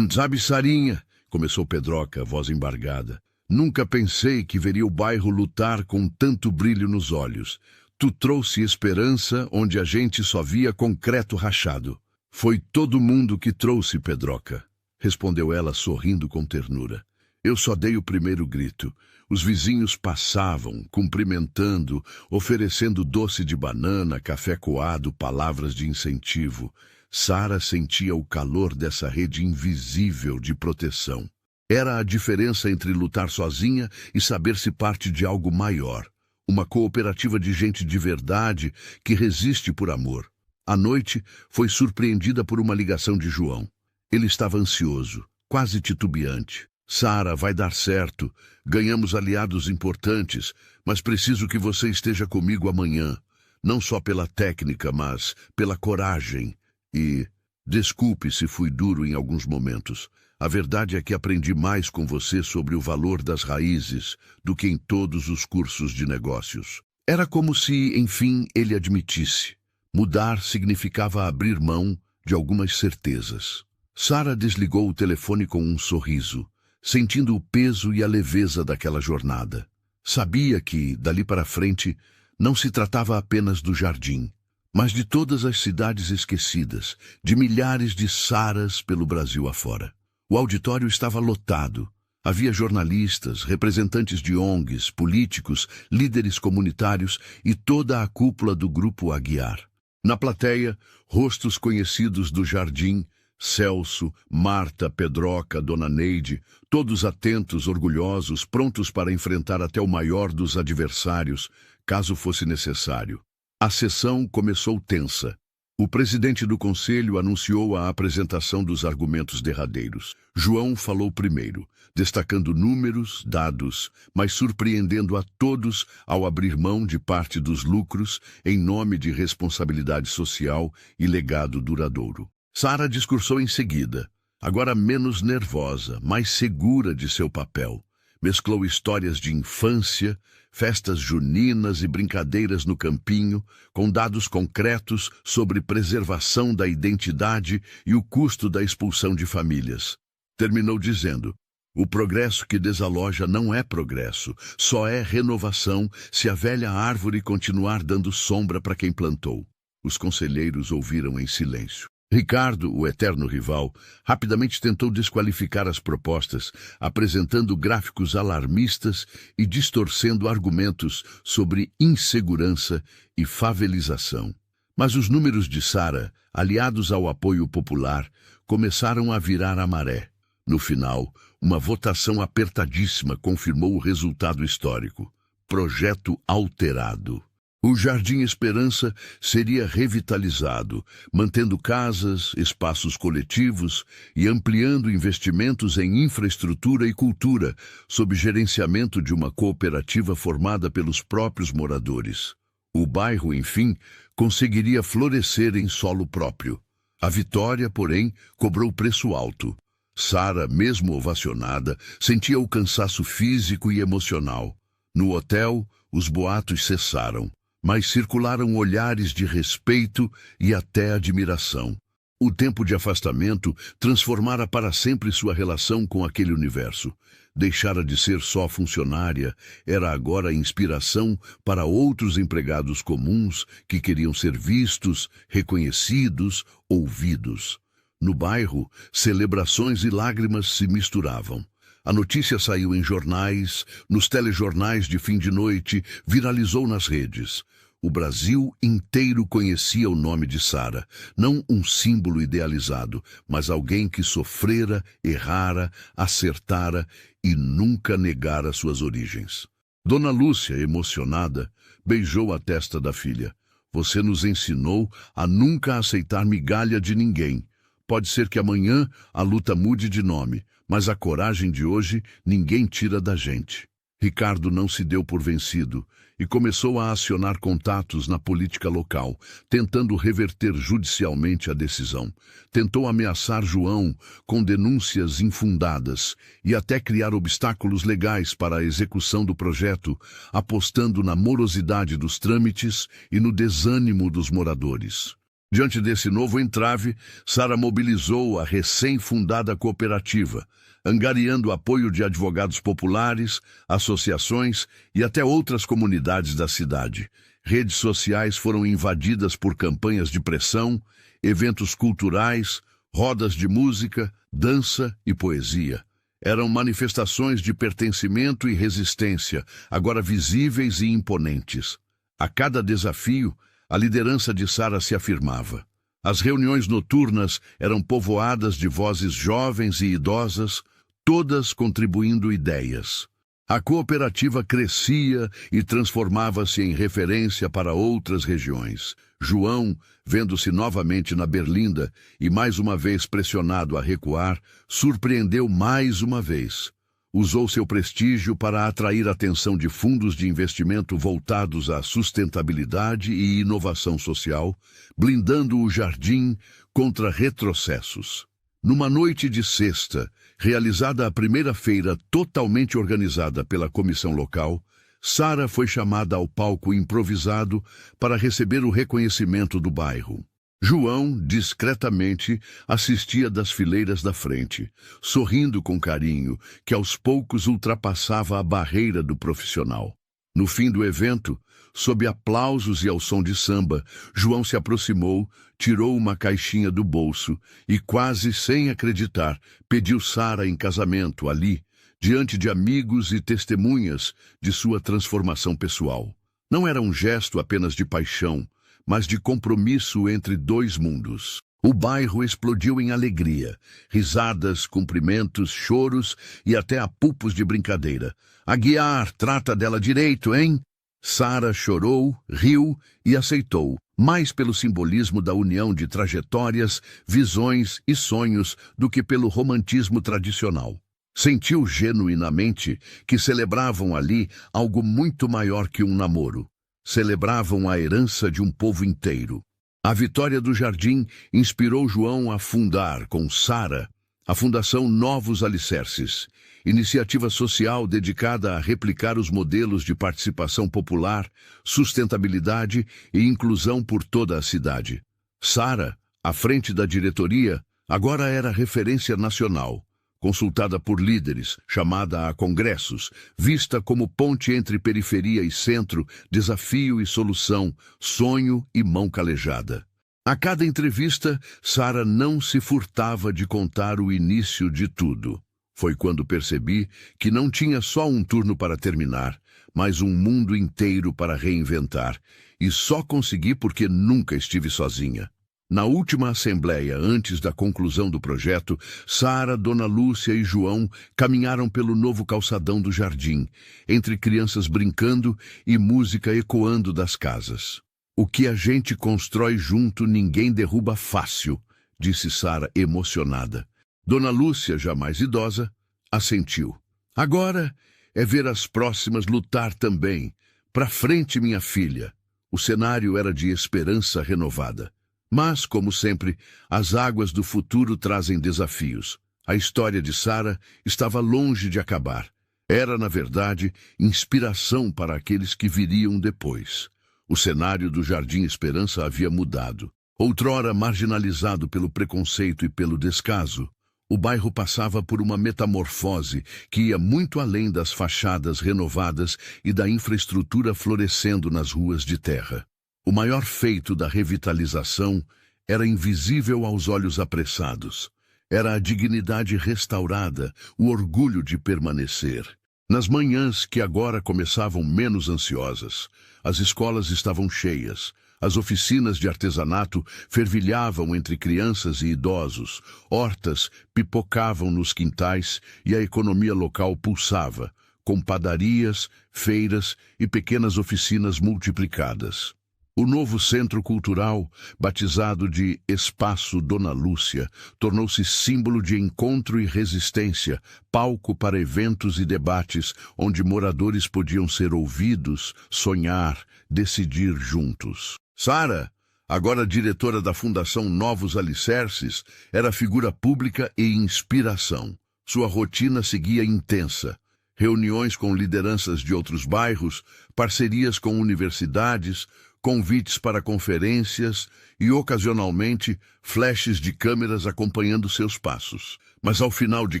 Sabe, Sarinha, começou Pedroca, voz embargada. Nunca pensei que veria o bairro lutar com tanto brilho nos olhos. Tu trouxe esperança onde a gente só via concreto rachado. Foi todo mundo que trouxe, Pedroca, respondeu ela sorrindo com ternura. Eu só dei o primeiro grito. Os vizinhos passavam, cumprimentando, oferecendo doce de banana, café coado, palavras de incentivo. Sara sentia o calor dessa rede invisível de proteção. Era a diferença entre lutar sozinha e saber-se parte de algo maior. Uma cooperativa de gente de verdade que resiste por amor. À noite, foi surpreendida por uma ligação de João. Ele estava ansioso, quase titubeante. Sara, vai dar certo. Ganhamos aliados importantes, mas preciso que você esteja comigo amanhã. Não só pela técnica, mas pela coragem. E, desculpe se fui duro em alguns momentos. A verdade é que aprendi mais com você sobre o valor das raízes do que em todos os cursos de negócios. Era como se, enfim, ele admitisse. Mudar significava abrir mão de algumas certezas. Sara desligou o telefone com um sorriso, sentindo o peso e a leveza daquela jornada. Sabia que, dali para frente, não se tratava apenas do jardim, mas de todas as cidades esquecidas, de milhares de Saras pelo Brasil afora. O auditório estava lotado. Havia jornalistas, representantes de ONGs, políticos, líderes comunitários e toda a cúpula do grupo Aguiar. Na plateia, rostos conhecidos do jardim, Celso, Marta, Pedroca, Dona Neide, todos atentos, orgulhosos, prontos para enfrentar até o maior dos adversários, caso fosse necessário. A sessão começou tensa. O presidente do conselho anunciou a apresentação dos argumentos derradeiros. João falou primeiro, destacando números, dados, mas surpreendendo a todos ao abrir mão de parte dos lucros em nome de responsabilidade social e legado duradouro. Sara discursou em seguida, agora menos nervosa, mais segura de seu papel. Mesclou histórias de infância, festas juninas e brincadeiras no campinho, com dados concretos sobre preservação da identidade e o custo da expulsão de famílias. Terminou dizendo: o progresso que desaloja não é progresso, só é renovação se a velha árvore continuar dando sombra para quem plantou. Os conselheiros ouviram em silêncio. Ricardo, o eterno rival, rapidamente tentou desqualificar as propostas, apresentando gráficos alarmistas e distorcendo argumentos sobre insegurança e favelização. Mas os números de Sara, aliados ao apoio popular, começaram a virar a maré. No final, uma votação apertadíssima confirmou o resultado histórico. Projeto alterado. O Jardim Esperança seria revitalizado, mantendo casas, espaços coletivos e ampliando investimentos em infraestrutura e cultura, sob gerenciamento de uma cooperativa formada pelos próprios moradores. O bairro, enfim, conseguiria florescer em solo próprio. A vitória, porém, cobrou preço alto. Sara, mesmo ovacionada, sentia o cansaço físico e emocional. No hotel, os boatos cessaram, mas circularam olhares de respeito e até admiração. O tempo de afastamento transformara para sempre sua relação com aquele universo. Deixara de ser só funcionária, era agora inspiração para outros empregados comuns que queriam ser vistos, reconhecidos, ouvidos. No bairro, celebrações e lágrimas se misturavam. A notícia saiu em jornais, nos telejornais de fim de noite, viralizou nas redes. O Brasil inteiro conhecia o nome de Sara, não um símbolo idealizado, mas alguém que sofrera, errara, acertara e nunca negara suas origens. Dona Lúcia, emocionada, beijou a testa da filha. Você nos ensinou a nunca aceitar migalha de ninguém. Pode ser que amanhã a luta mude de nome, mas a coragem de hoje ninguém tira da gente. Ricardo não se deu por vencido e começou a acionar contatos na política local, tentando reverter judicialmente a decisão. Tentou ameaçar João com denúncias infundadas e até criar obstáculos legais para a execução do projeto, apostando na morosidade dos trâmites e no desânimo dos moradores. Diante desse novo entrave, Sara mobilizou a recém-fundada cooperativa, angariando apoio de advogados populares, associações e até outras comunidades da cidade. Redes sociais foram invadidas por campanhas de pressão, eventos culturais, rodas de música, dança e poesia. Eram manifestações de pertencimento e resistência, agora visíveis e imponentes. A cada desafio, a liderança de Sara se afirmava. As reuniões noturnas eram povoadas de vozes jovens e idosas, todas contribuindo ideias. A cooperativa crescia e transformava-se em referência para outras regiões. João, vendo-se novamente na Berlinda e mais uma vez pressionado a recuar, surpreendeu mais uma vez. Usou seu prestígio para atrair a atenção de fundos de investimento voltados à sustentabilidade e inovação social, blindando o jardim contra retrocessos. Numa noite de sexta, realizada a primeira feira totalmente organizada pela comissão local, Sara foi chamada ao palco improvisado para receber o reconhecimento do bairro. João, discretamente, assistia das fileiras da frente, sorrindo com carinho, que aos poucos ultrapassava a barreira do profissional. No fim do evento, sob aplausos e ao som de samba, João se aproximou, tirou uma caixinha do bolso e, quase sem acreditar, pediu Sara em casamento ali, diante de amigos e testemunhas de sua transformação pessoal. Não era um gesto apenas de paixão, mas de compromisso entre dois mundos. O bairro explodiu em alegria, risadas, cumprimentos, choros e até apupos de brincadeira. Aguiar, trata dela direito, hein? Sara chorou, riu e aceitou, mais pelo simbolismo da união de trajetórias, visões e sonhos do que pelo romantismo tradicional. Sentiu genuinamente que celebravam ali algo muito maior que um namoro. Celebravam a herança de um povo inteiro. A vitória do jardim inspirou João a fundar, com Sara, a Fundação Novos Alicerces, iniciativa social dedicada a replicar os modelos de participação popular, sustentabilidade e inclusão por toda a cidade. Sara, à frente da diretoria, agora era referência nacional. Consultada por líderes, chamada a congressos, vista como ponte entre periferia e centro, desafio e solução, sonho e mão calejada. A cada entrevista, Sara não se furtava de contar o início de tudo. Foi quando percebi que não tinha só um turno para terminar, mas um mundo inteiro para reinventar, e só consegui porque nunca estive sozinha. Na última assembleia, antes da conclusão do projeto, Sara, Dona Lúcia e João caminharam pelo novo calçadão do jardim, entre crianças brincando e música ecoando das casas. O que a gente constrói junto ninguém derruba fácil, disse Sara emocionada. Dona Lúcia, já mais idosa, assentiu. Agora é ver as próximas lutar também. Pra frente, minha filha. O cenário era de esperança renovada. Mas, como sempre, as águas do futuro trazem desafios. A história de Sara estava longe de acabar. Era, na verdade, inspiração para aqueles que viriam depois. O cenário do Jardim Esperança havia mudado. Outrora marginalizado pelo preconceito e pelo descaso, o bairro passava por uma metamorfose que ia muito além das fachadas renovadas e da infraestrutura florescendo nas ruas de terra. O maior feito da revitalização era invisível aos olhos apressados. Era a dignidade restaurada, o orgulho de permanecer. Nas manhãs que agora começavam menos ansiosas, as escolas estavam cheias. As oficinas de artesanato fervilhavam entre crianças e idosos, hortas pipocavam nos quintais e a economia local pulsava, com padarias, feiras e pequenas oficinas multiplicadas. O novo centro cultural, batizado de Espaço Dona Lúcia, tornou-se símbolo de encontro e resistência, palco para eventos e debates onde moradores podiam ser ouvidos, sonhar, decidir juntos. Sara, agora diretora da Fundação Novos Alicerces, era figura pública e inspiração. Sua rotina seguia intensa. Reuniões com lideranças de outros bairros, parcerias com universidades, convites para conferências e, ocasionalmente, flashes de câmeras acompanhando seus passos. Mas, ao final de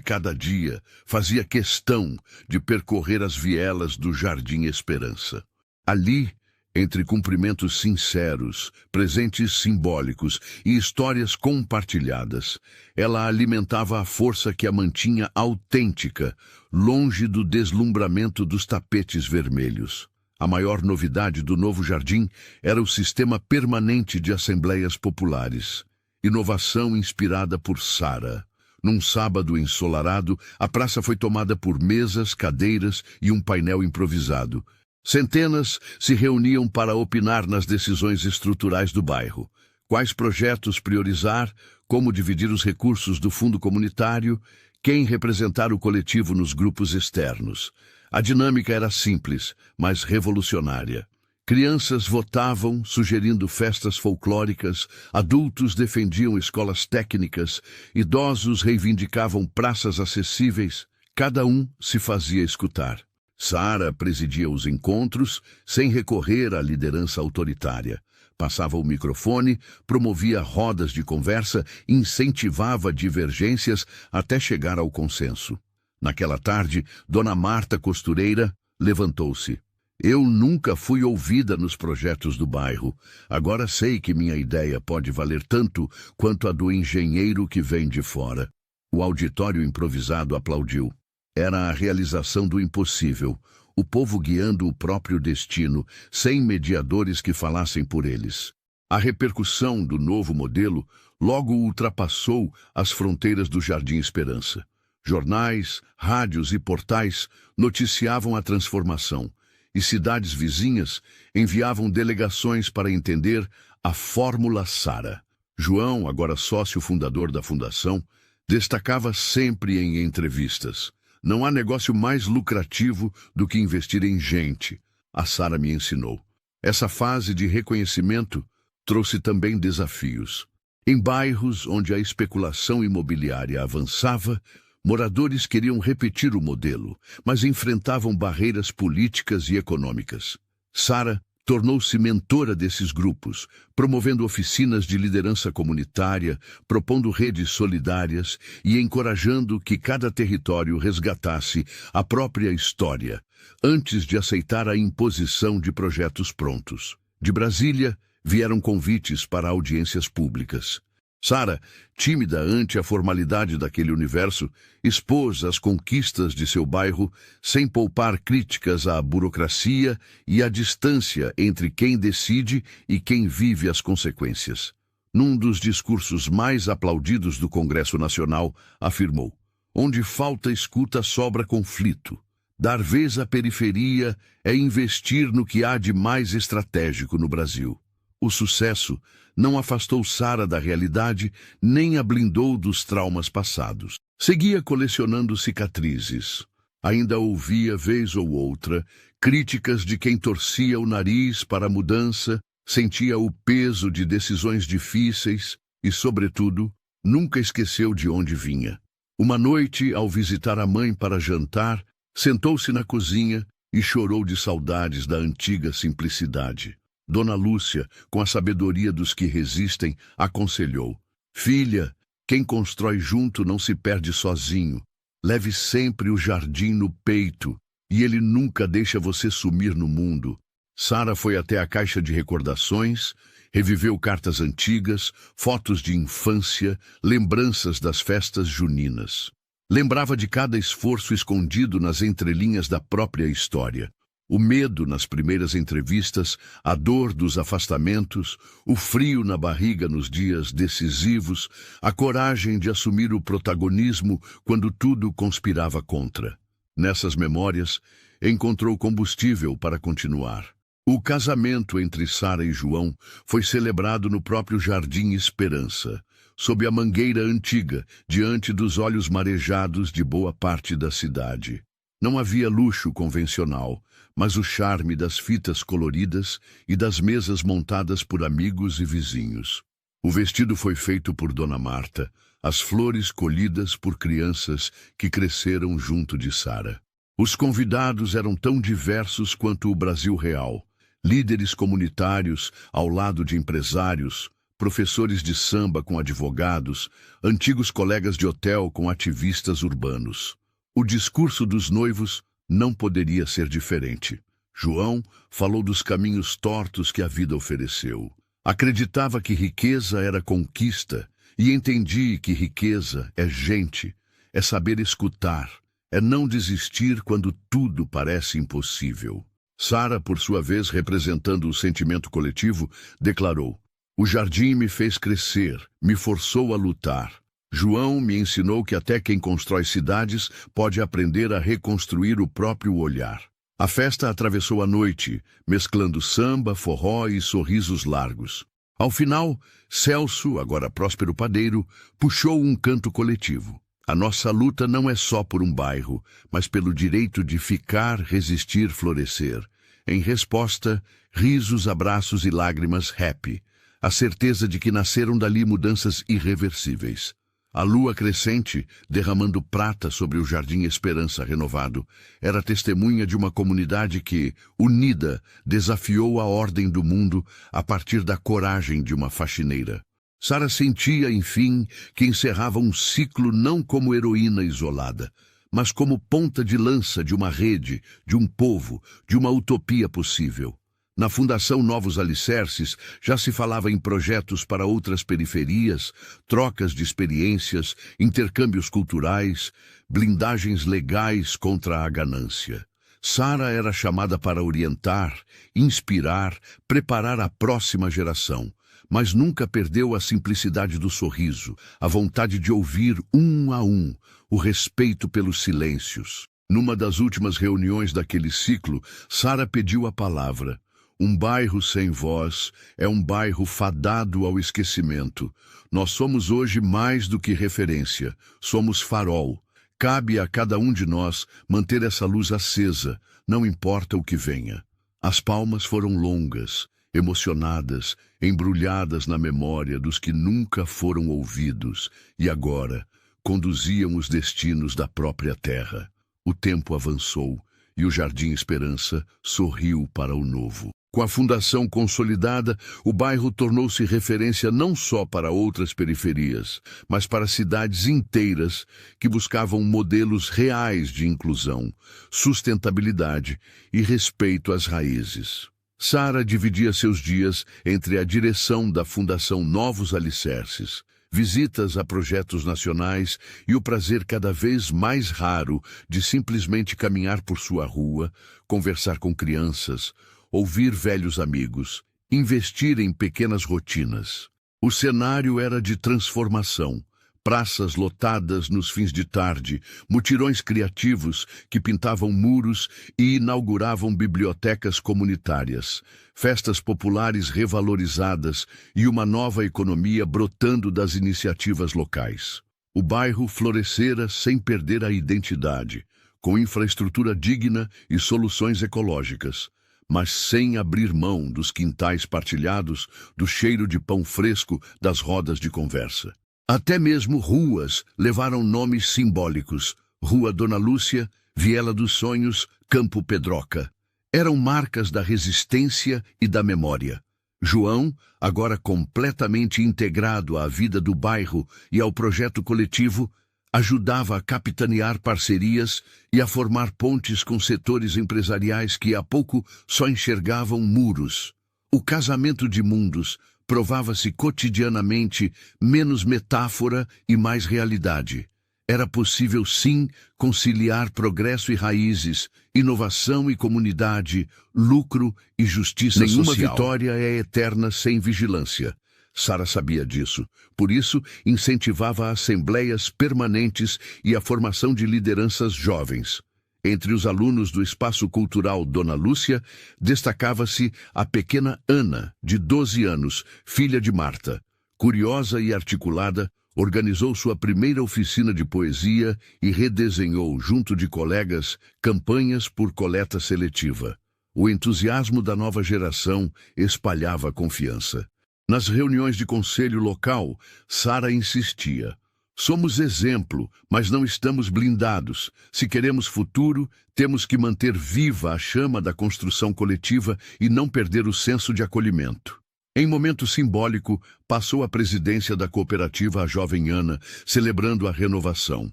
cada dia, fazia questão de percorrer as vielas do Jardim Esperança. Ali, entre cumprimentos sinceros, presentes simbólicos e histórias compartilhadas, ela alimentava a força que a mantinha autêntica, longe do deslumbramento dos tapetes vermelhos. A maior novidade do novo jardim era o sistema permanente de assembleias populares. Inovação inspirada por Sara. Num sábado ensolarado, a praça foi tomada por mesas, cadeiras e um painel improvisado. Centenas se reuniam para opinar nas decisões estruturais do bairro. Quais projetos priorizar, como dividir os recursos do fundo comunitário, quem representar o coletivo nos grupos externos. A dinâmica era simples, mas revolucionária. Crianças votavam, sugerindo festas folclóricas, adultos defendiam escolas técnicas, idosos reivindicavam praças acessíveis, cada um se fazia escutar. Sara presidia os encontros sem recorrer à liderança autoritária. Passava o microfone, promovia rodas de conversa, incentivava divergências até chegar ao consenso. Naquela tarde, Dona Marta Costureira levantou-se. Eu nunca fui ouvida nos projetos do bairro. Agora sei que minha ideia pode valer tanto quanto a do engenheiro que vem de fora. O auditório improvisado aplaudiu. Era a realização do impossível, o povo guiando o próprio destino, sem mediadores que falassem por eles. A repercussão do novo modelo logo ultrapassou as fronteiras do Jardim Esperança. Jornais, rádios e portais noticiavam a transformação, e cidades vizinhas enviavam delegações para entender a Fórmula Sara. João, agora sócio fundador da fundação, destacava sempre em entrevistas. Não há negócio mais lucrativo do que investir em gente, a Sara me ensinou. Essa fase de reconhecimento trouxe também desafios. Em bairros onde a especulação imobiliária avançava, moradores queriam repetir o modelo, mas enfrentavam barreiras políticas e econômicas. Sara tornou-se mentora desses grupos, promovendo oficinas de liderança comunitária, propondo redes solidárias e encorajando que cada território resgatasse a própria história, antes de aceitar a imposição de projetos prontos. De Brasília, vieram convites para audiências públicas. Sara, tímida ante a formalidade daquele universo, expôs as conquistas de seu bairro sem poupar críticas à burocracia e à distância entre quem decide e quem vive as consequências. Num dos discursos mais aplaudidos do Congresso Nacional, afirmou: onde falta escuta sobra conflito. Dar vez à periferia é investir no que há de mais estratégico no Brasil. O sucesso não afastou Sara da realidade, nem a blindou dos traumas passados. Seguia colecionando cicatrizes. Ainda ouvia, vez ou outra, críticas de quem torcia o nariz para a mudança, sentia o peso de decisões difíceis e, sobretudo, nunca esqueceu de onde vinha. Uma noite, ao visitar a mãe para jantar, sentou-se na cozinha e chorou de saudades da antiga simplicidade. Dona Lúcia, com a sabedoria dos que resistem, aconselhou: Filha, quem constrói junto não se perde sozinho. Leve sempre o jardim no peito, e ele nunca deixa você sumir no mundo. Sara foi até a caixa de recordações, reviveu cartas antigas, fotos de infância, lembranças das festas juninas. Lembrava de cada esforço escondido nas entrelinhas da própria história. O medo nas primeiras entrevistas, a dor dos afastamentos, o frio na barriga nos dias decisivos, a coragem de assumir o protagonismo quando tudo conspirava contra. Nessas memórias, encontrou combustível para continuar. O casamento entre Sara e João foi celebrado no próprio Jardim Esperança, sob a mangueira antiga, diante dos olhos marejados de boa parte da cidade. Não havia luxo convencional, mas o charme das fitas coloridas e das mesas montadas por amigos e vizinhos. O vestido foi feito por Dona Marta, as flores colhidas por crianças que cresceram junto de Sara. Os convidados eram tão diversos quanto o Brasil real. Líderes comunitários ao lado de empresários, professores de samba com advogados, antigos colegas de hotel com ativistas urbanos. O discurso dos noivos não poderia ser diferente. João falou dos caminhos tortos que a vida ofereceu. Acreditava que riqueza era conquista e entendi que riqueza é gente, é saber escutar, é não desistir quando tudo parece impossível. Sara, por sua vez, representando o sentimento coletivo, declarou: O jardim me fez crescer, me forçou a lutar. João me ensinou que até quem constrói cidades pode aprender a reconstruir o próprio olhar. A festa atravessou a noite, mesclando samba, forró e sorrisos largos. Ao final, Celso, agora próspero padeiro, puxou um canto coletivo. A nossa luta não é só por um bairro, mas pelo direito de ficar, resistir, florescer. Em resposta, risos, abraços e lágrimas, happy. A certeza de que nasceram dali mudanças irreversíveis. A lua crescente, derramando prata sobre o Jardim Esperança renovado, era testemunha de uma comunidade que, unida, desafiou a ordem do mundo a partir da coragem de uma faxineira. Sara sentia, enfim, que encerrava um ciclo não como heroína isolada, mas como ponta de lança de uma rede, de um povo, de uma utopia possível. Na Fundação Novos Alicerces já se falava em projetos para outras periferias, trocas de experiências, intercâmbios culturais, blindagens legais contra a ganância. Sara era chamada para orientar, inspirar, preparar a próxima geração, mas nunca perdeu a simplicidade do sorriso, a vontade de ouvir um a um, o respeito pelos silêncios. Numa das últimas reuniões daquele ciclo, Sara pediu a palavra. Um bairro sem voz é um bairro fadado ao esquecimento. Nós somos hoje mais do que referência, somos farol. Cabe a cada um de nós manter essa luz acesa, não importa o que venha. As palmas foram longas, emocionadas, embrulhadas na memória dos que nunca foram ouvidos e agora conduziam os destinos da própria terra. O tempo avançou e o Jardim Esperança sorriu para o novo. Com a fundação consolidada, o bairro tornou-se referência não só para outras periferias, mas para cidades inteiras que buscavam modelos reais de inclusão, sustentabilidade e respeito às raízes. Sara dividia seus dias entre a direção da Fundação Novos Alicerces, visitas a projetos nacionais e o prazer cada vez mais raro de simplesmente caminhar por sua rua, conversar com crianças, ouvir velhos amigos, investir em pequenas rotinas. O cenário era de transformação. Praças lotadas nos fins de tarde, mutirões criativos que pintavam muros e inauguravam bibliotecas comunitárias, festas populares revalorizadas e uma nova economia brotando das iniciativas locais. O bairro florescera sem perder a identidade, com infraestrutura digna e soluções ecológicas, mas sem abrir mão dos quintais partilhados, do cheiro de pão fresco, das rodas de conversa. Até mesmo ruas levaram nomes simbólicos: Rua Dona Lúcia, Viela dos Sonhos, Campo Pedroca. Eram marcas da resistência e da memória. João, agora completamente integrado à vida do bairro e ao projeto coletivo, ajudava a capitanear parcerias e a formar pontes com setores empresariais que há pouco só enxergavam muros. O casamento de mundos provava-se cotidianamente menos metáfora e mais realidade. Era possível, sim, conciliar progresso e raízes, inovação e comunidade, lucro e justiça social. Nenhuma vitória é eterna sem vigilância. Sara sabia disso. Por isso, incentivava assembleias permanentes e a formação de lideranças jovens. Entre os alunos do Espaço Cultural Dona Lúcia, destacava-se a pequena Ana, de 12 anos, filha de Marta. Curiosa e articulada, organizou sua primeira oficina de poesia e redesenhou, junto de colegas, campanhas por coleta seletiva. O entusiasmo da nova geração espalhava confiança. Nas reuniões de conselho local, Sara insistia: somos exemplo, mas não estamos blindados. Se queremos futuro, temos que manter viva a chama da construção coletiva e não perder o senso de acolhimento. Em momento simbólico, passou a presidência da cooperativa a jovem Ana, celebrando a renovação.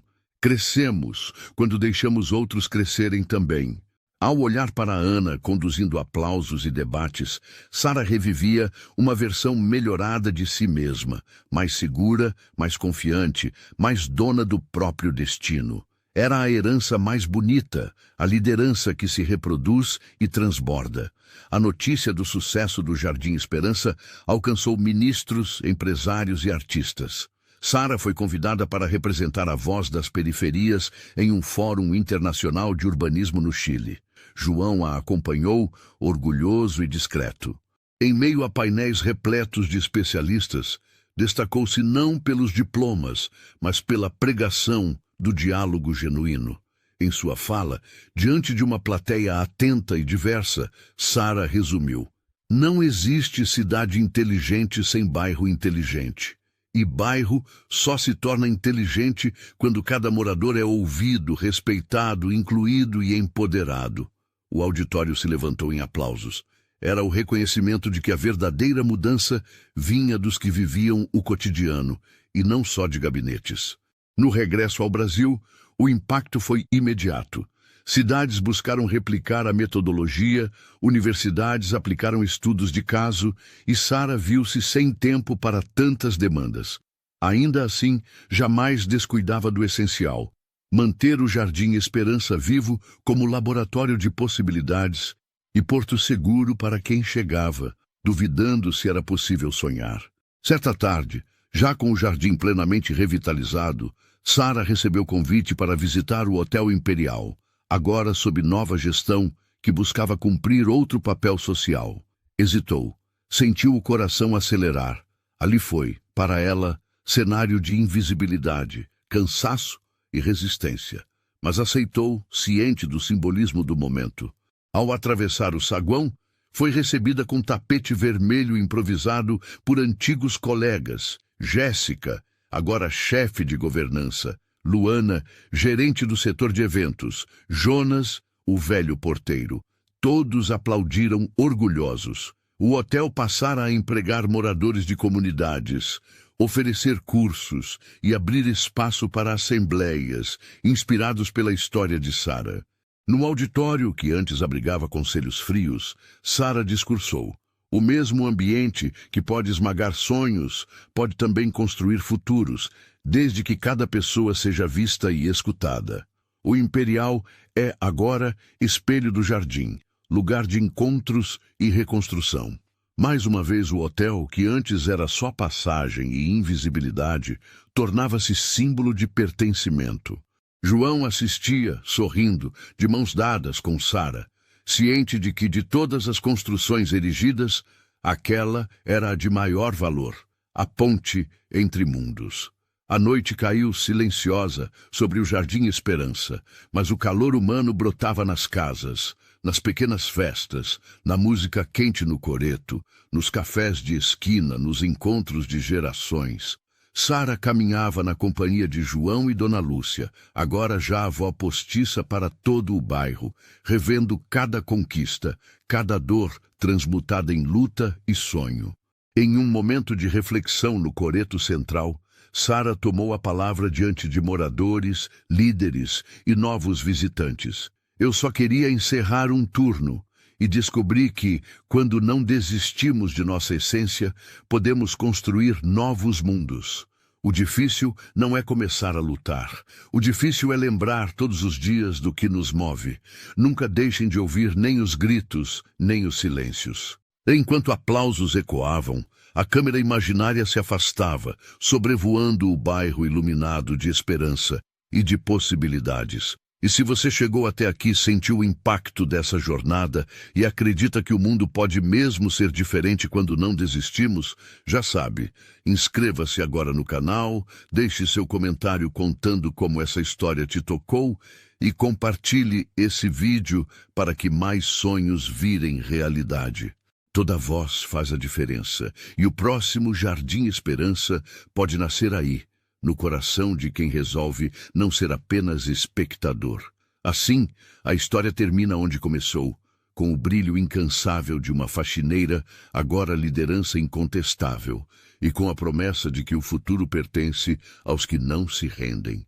Crescemos quando deixamos outros crescerem também. Ao olhar para Ana, conduzindo aplausos e debates, Sara revivia uma versão melhorada de si mesma, mais segura, mais confiante, mais dona do próprio destino. Era a herança mais bonita, a liderança que se reproduz e transborda. A notícia do sucesso do Jardim Esperança alcançou ministros, empresários e artistas. Sara foi convidada para representar a voz das periferias em um fórum internacional de urbanismo no Chile. João a acompanhou, orgulhoso e discreto. Em meio a painéis repletos de especialistas, destacou-se não pelos diplomas, mas pela pregação do diálogo genuíno. Em sua fala, diante de uma plateia atenta e diversa, Sara resumiu: não existe cidade inteligente sem bairro inteligente. E bairro só se torna inteligente quando cada morador é ouvido, respeitado, incluído e empoderado. O auditório se levantou em aplausos. Era o reconhecimento de que a verdadeira mudança vinha dos que viviam o cotidiano, e não só de gabinetes. No regresso ao Brasil, o impacto foi imediato. Cidades buscaram replicar a metodologia, universidades aplicaram estudos de caso e Sara viu-se sem tempo para tantas demandas. Ainda assim, jamais descuidava do essencial: manter o Jardim Esperança vivo como laboratório de possibilidades e porto seguro para quem chegava, duvidando se era possível sonhar. Certa tarde, já com o jardim plenamente revitalizado, Sara recebeu convite para visitar o Hotel Imperial, agora sob nova gestão, que buscava cumprir outro papel social. Hesitou. Sentiu o coração acelerar. Ali foi, para ela, cenário de invisibilidade, cansaço e resistência. Mas aceitou, ciente do simbolismo do momento. Ao atravessar o saguão, foi recebida com tapete vermelho improvisado por antigos colegas: Jéssica, agora chefe de governança; Luana, gerente do setor de eventos; Jonas, o velho porteiro. Todos aplaudiram orgulhosos. O hotel passara a empregar moradores de comunidades, oferecer cursos e abrir espaço para assembleias, inspirados pela história de Sara. No auditório, que antes abrigava conselhos frios, Sara discursou: o mesmo ambiente que pode esmagar sonhos pode também construir futuros, desde que cada pessoa seja vista e escutada. O Imperial é, agora, espelho do jardim, lugar de encontros e reconstrução. Mais uma vez o hotel, que antes era só passagem e invisibilidade, tornava-se símbolo de pertencimento. João assistia, sorrindo, de mãos dadas com Sara, ciente de que de todas as construções erigidas, aquela era a de maior valor, a ponte entre mundos. A noite caiu silenciosa sobre o Jardim Esperança, mas o calor humano brotava nas casas, nas pequenas festas, na música quente no coreto, nos cafés de esquina, nos encontros de gerações. Sara caminhava na companhia de João e Dona Lúcia, agora já avó postiça para todo o bairro, revendo cada conquista, cada dor transmutada em luta e sonho. Em um momento de reflexão no coreto central, Sara tomou a palavra diante de moradores, líderes e novos visitantes. Eu só queria encerrar um turno e descobri que, quando não desistimos de nossa essência, podemos construir novos mundos. O difícil não é começar a lutar. O difícil é lembrar todos os dias do que nos move. Nunca deixem de ouvir nem os gritos, nem os silêncios. Enquanto aplausos ecoavam, a câmera imaginária se afastava, sobrevoando o bairro iluminado de esperança e de possibilidades. E se você chegou até aqui, sentiu o impacto dessa jornada e acredita que o mundo pode mesmo ser diferente quando não desistimos, já sabe, inscreva-se agora no canal, deixe seu comentário contando como essa história te tocou e compartilhe esse vídeo para que mais sonhos virem realidade. Toda voz faz a diferença e o próximo Jardim Esperança pode nascer aí, no coração de quem resolve não ser apenas espectador. Assim, a história termina onde começou, com o brilho incansável de uma faxineira, agora liderança incontestável, e com a promessa de que o futuro pertence aos que não se rendem.